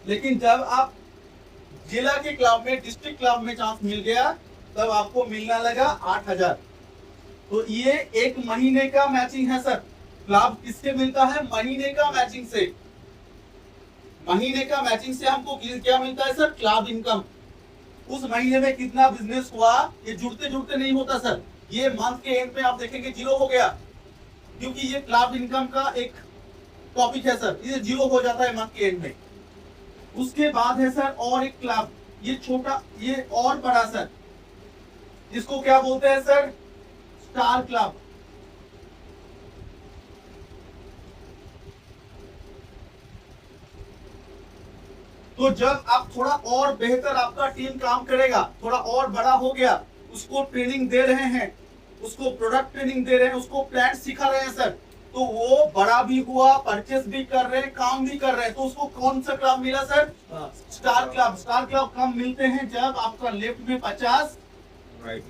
लेकिन जब आप जिला के क्लब में, डिस्ट्रिक्ट क्लब में चांस मिल गया, तब आपको मिलने लगा 8,000। तो ये एक महीने का मैचिंग है सर। क्लब किससे मिलता है? महीने का मैचिंग से। महीने का मैचिंग से हमको क्या मिलता है सर? Club income. उस महीने में कितना बिजनेस हुआ, ये जुड़ते नहीं होता सर। ये मंथ के एंड में आप देखेंगे 0 हो गया, क्योंकि ये क्लब इनकम का एक टॉपिक है सर। ये 0 हो जाता है मंथ के एंड में। उसके बाद है सर और एक क्लब, ये छोटा, ये और बड़ा सर, जिसको क्या बोलते हैं सर? Star club. तो जब आप थोड़ा और बेहतर आपका टीम काम करेगा, थोड़ा और बड़ा हो गया, उसको ट्रेनिंग दे रहे हैं, उसको प्रोडक्ट ट्रेनिंग दे रहे हैं, उसको प्लान सिखा रहे हैं सर, तो वो बड़ा भी हुआ, परचेस भी कर रहे हैं, काम भी कर रहे हैं। तो उसको कौन सा क्लब मिला sir? Star club. Star club कब मिलते हैं? जब आपका लेफ्ट में 50, राइट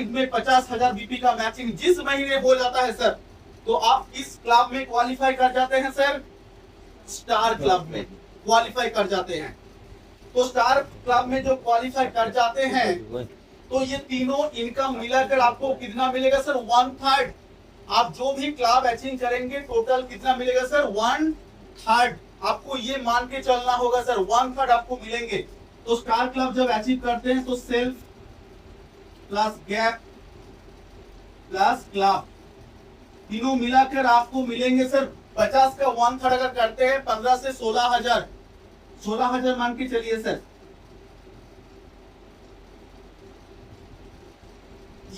में 50,000 बीपी का मैचिंग जिस महीने हो जाता है सर, तो आप इस क्लब में क्वालिफाई कर जाते हैं सर। स्टार क्लब में क्वालिफाई कर जाते हैं। तो स्टार क्लब में जो क्वालिफाई कर जाते हैं, तो ये तीनों इनकम मिलाकर आपको कितना मिलेगा सर? 1/3। आप जो भी क्लब अचीव करेंगे, टोटल कितना मिलेगा सर? 1/3। आपको ये मान के चलना होगा सर, 1/3 आपको मिलेंगे। तो स्टार क्लब जब अचीव करते हैं तो self plus gap plus club तीनों मिलाकर आपको मिलेंगे सर 50 का 1/3 अगर करते हैं 15 से 16,000 मान के चलिए सर।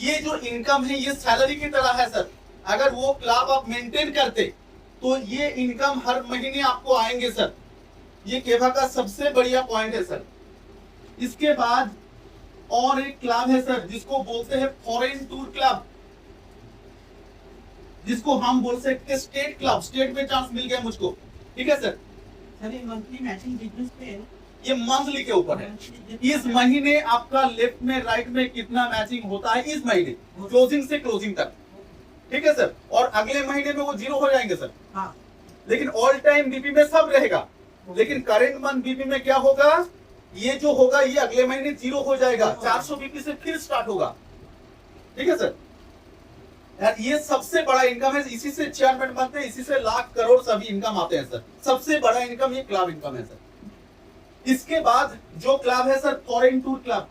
ये जो इनकम है ये सैलरी की तरह है सर। अगर वो क्लब आप मेंटेन करते तो ये इनकम हर महीने आपको आएंगे सर। ये केभा का सबसे बढ़िया पॉइंट है सर। इसके बाद और एक क्लब है सर जिसको बोलते हैं फॉरेन टूर क्लब, जिसको हम बोल सकते हैं स्टेट क्लब। स्टेट में चांस मिल गया मुझको, ठीक है सर। सर ये मंथली मैचिंग बिजनेस पे है। ये मंथली के ऊपर है। इस महीने आपका लेफ्ट में राइट में कितना मैचिंग होता है इस महीने क्लोजिंग से क्लोजिंग तक, ठीक है सर। और अगले महीने में वो जीरो हो जाएंगे सर। हाँ लेकिन ऑल टाइम बीपी में सब रहेगा, लेकिन करेंट मंथ बीपी में क्या होगा, ये जो होगा ये अगले महीने जीरो हो जाएगा, 400 बीपी से फिर स्टार्ट होगा, ठीक है सर। यार ये सबसे बड़ा इनकम है, इसी से चेयरमैन बनते हैं, इसी से लाख करोड़ सभी इनकम आते हैं सर। सबसे बड़ा इनकम ये क्लब इनकम है सर। इसके बाद जो क्लब है सर फॉरेन टूर क्लब,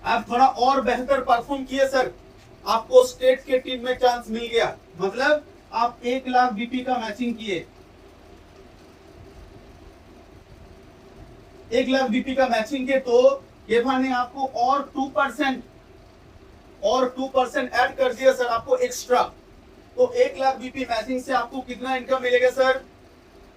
आप थोड़ा और बेहतर परफॉर्म किए सर, आपको स्टेट के टीम में चांस मिल गया, मतलब आप 1 लाख बीपी का मैचिंग किए, 1 लाख बीपी का मैचिंग के, तो गेफा ने आपको और 2% ऐड कर दिया सर आपको एक्स्ट्रा। तो 1 लाख बीपी मैचिंग से आपको कितना इनकम मिलेगा sir,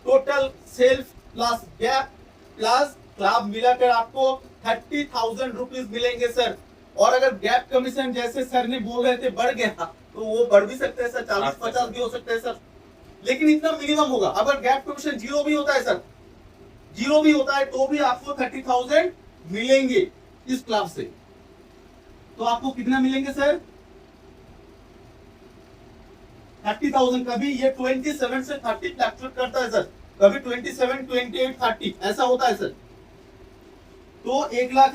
total self plus gap plus club मिलाकर आपको 30,000 रुपीज मिलेंगे सर। और अगर गैप कमीशन जैसे सर ने बोल रहे थे बढ़ गया तो वो बढ़ भी सकते हैं सर, 40-50 भी हो सकते हैं सर, लेकिन इतना मिनिमम होगा। अगर गैप कमीशन जीरो भी होता है सर, जीरो भी होता है तो भी आपको 30,000 मिलेंगे इस क्लब से। तो आपको कितना मिलेंगे सर, 30,000। कभी ये 27 से 30 फ्लक्चुएट करता है सर, कभी 27, 28, 30 ऐसा होता है सर। तो 1 लाख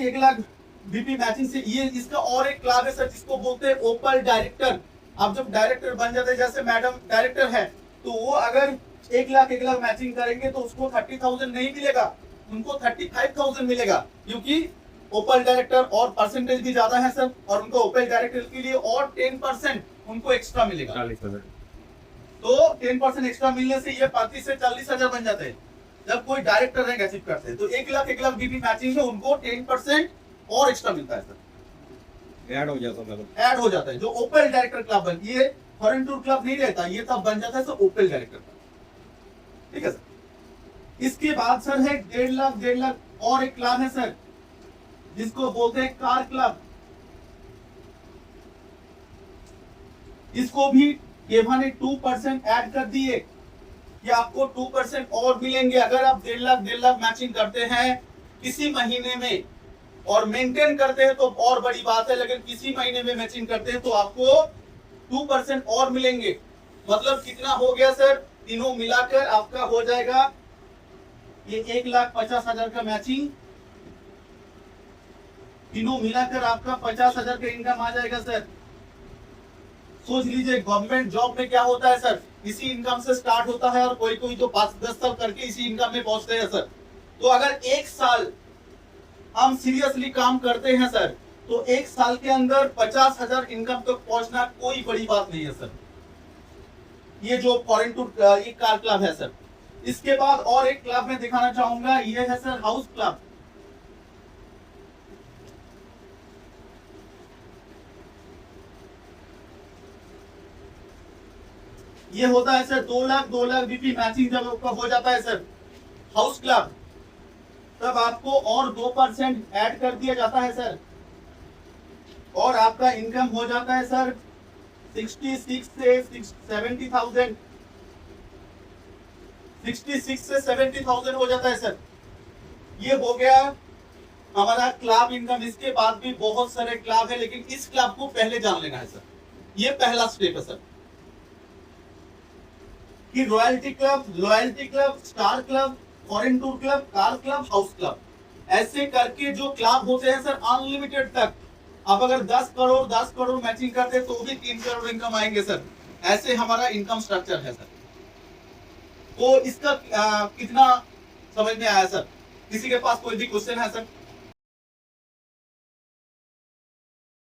बीपी मैचिंग से ये इसका और एक क्लब है सर जिसको बोलते हैं ओपल डायरेक्टर। आप जब डायरेक्टर बन जाते हैं, जैसे मैडम डायरेक्टर है, तो वो अगर 1 लाख मैचिंग करेंगे तो उसको 30,000 नहीं मिलेगा, उनको 35,000 मिलेगा, क्योंकि ओपल डायरेक्टर और परसेंटेज भी ज्यादा है सर, और उनको ओपल डायरेक्टर के लिए और 10% उनको एक्स्ट्रा मिलेगा। 40,000। तो 10% एक्स्ट्रा मिलने से ये 35 से 40,000 बन जाते हैं जब कोई डायरेक्टर रैंक अचीव करते हैं। तो 1 लाख बीपी मैचिंग में उनको 10% और एक्स्ट्रा मिलता है सर, ऐड हो जाता है, ऐड हो जाता है। जो ओपल डायरेक्टर क्लब बन, ये फॉरेन टूर क्लब नहीं रहता, ये तब बन जाता है सर ओपल डायरेक्टर क्लब, ठीक है सर। इसके बाद सर है 1.5 लाख और एक क्लब है सर जिसको बोलते हैं कार क्लब। इसको भी गेफा ने 2% ऐड कर दिए कि आपको 2% और मिलेंगे अगर आप 1.5 लाख मैचिंग करते हैं किसी महीने में, और मेंटेन करते हैं तो और बड़ी बात है, लेकिन किसी महीने में मैचिंग करते हैं तो आपको 2% और मिलेंगे। मतलब कितना हो गया सर, तीनों मिलाकर आपका हो जाएगा ये 1,50,000 का मैचिंग, तीनों मिलाकर आपका 50,000 का इनकम आ जाएगा सर। सोच लीजिए गवर्नमेंट जॉब में क्या होता है सर, इसी इनकम से स्टार्ट होता है, और कोई कोई तो 5-10 साल करके इसी इनकम में पहुंचते हैं सर। तो अगर 1 साल हम सीरियसली काम करते हैं सर, तो 1 साल के अंदर 50,000 इनकम तक पहुंचना कोई बड़ी बात नहीं है सर। ये जो फॉरेन टूर ये कार क्लब है सर। इसके बाद और एक क्लब में दिखाना चाहूंगा, ये है सर हाउस क्लब। ये होता है सर 2 लाख बीपी मैचिंग जब आपका हो जाता है सर हाउस क्लब, तब आपको और 2% ऐड कर दिया जाता है सर, और आपका इनकम हो जाता है सर 66 से 70,000, 66 से 70,000 हो जाता है सर। ये हो गया हमारा क्लब इनकम। इसके बाद भी बहुत सारे क्लब है, लेकिन इस क्लब को पहले जान लेना है सर। ये पहला स्टेप है सर कि royalty club, star club, foreign tour club, car club, house club, ऐसे करके जो क्लब होते हैं सर अनलिमिटेड तक। आप अगर 10 करोड़ मैचिंग करते हैं तो भी 3 करोड़ इनकम आएंगे सर। ऐसे हमारा इनकम स्ट्रक्चर है सर। तो इसका कितना समझ में आया सर? किसी के पास कोई भी क्वेश्चन है सर?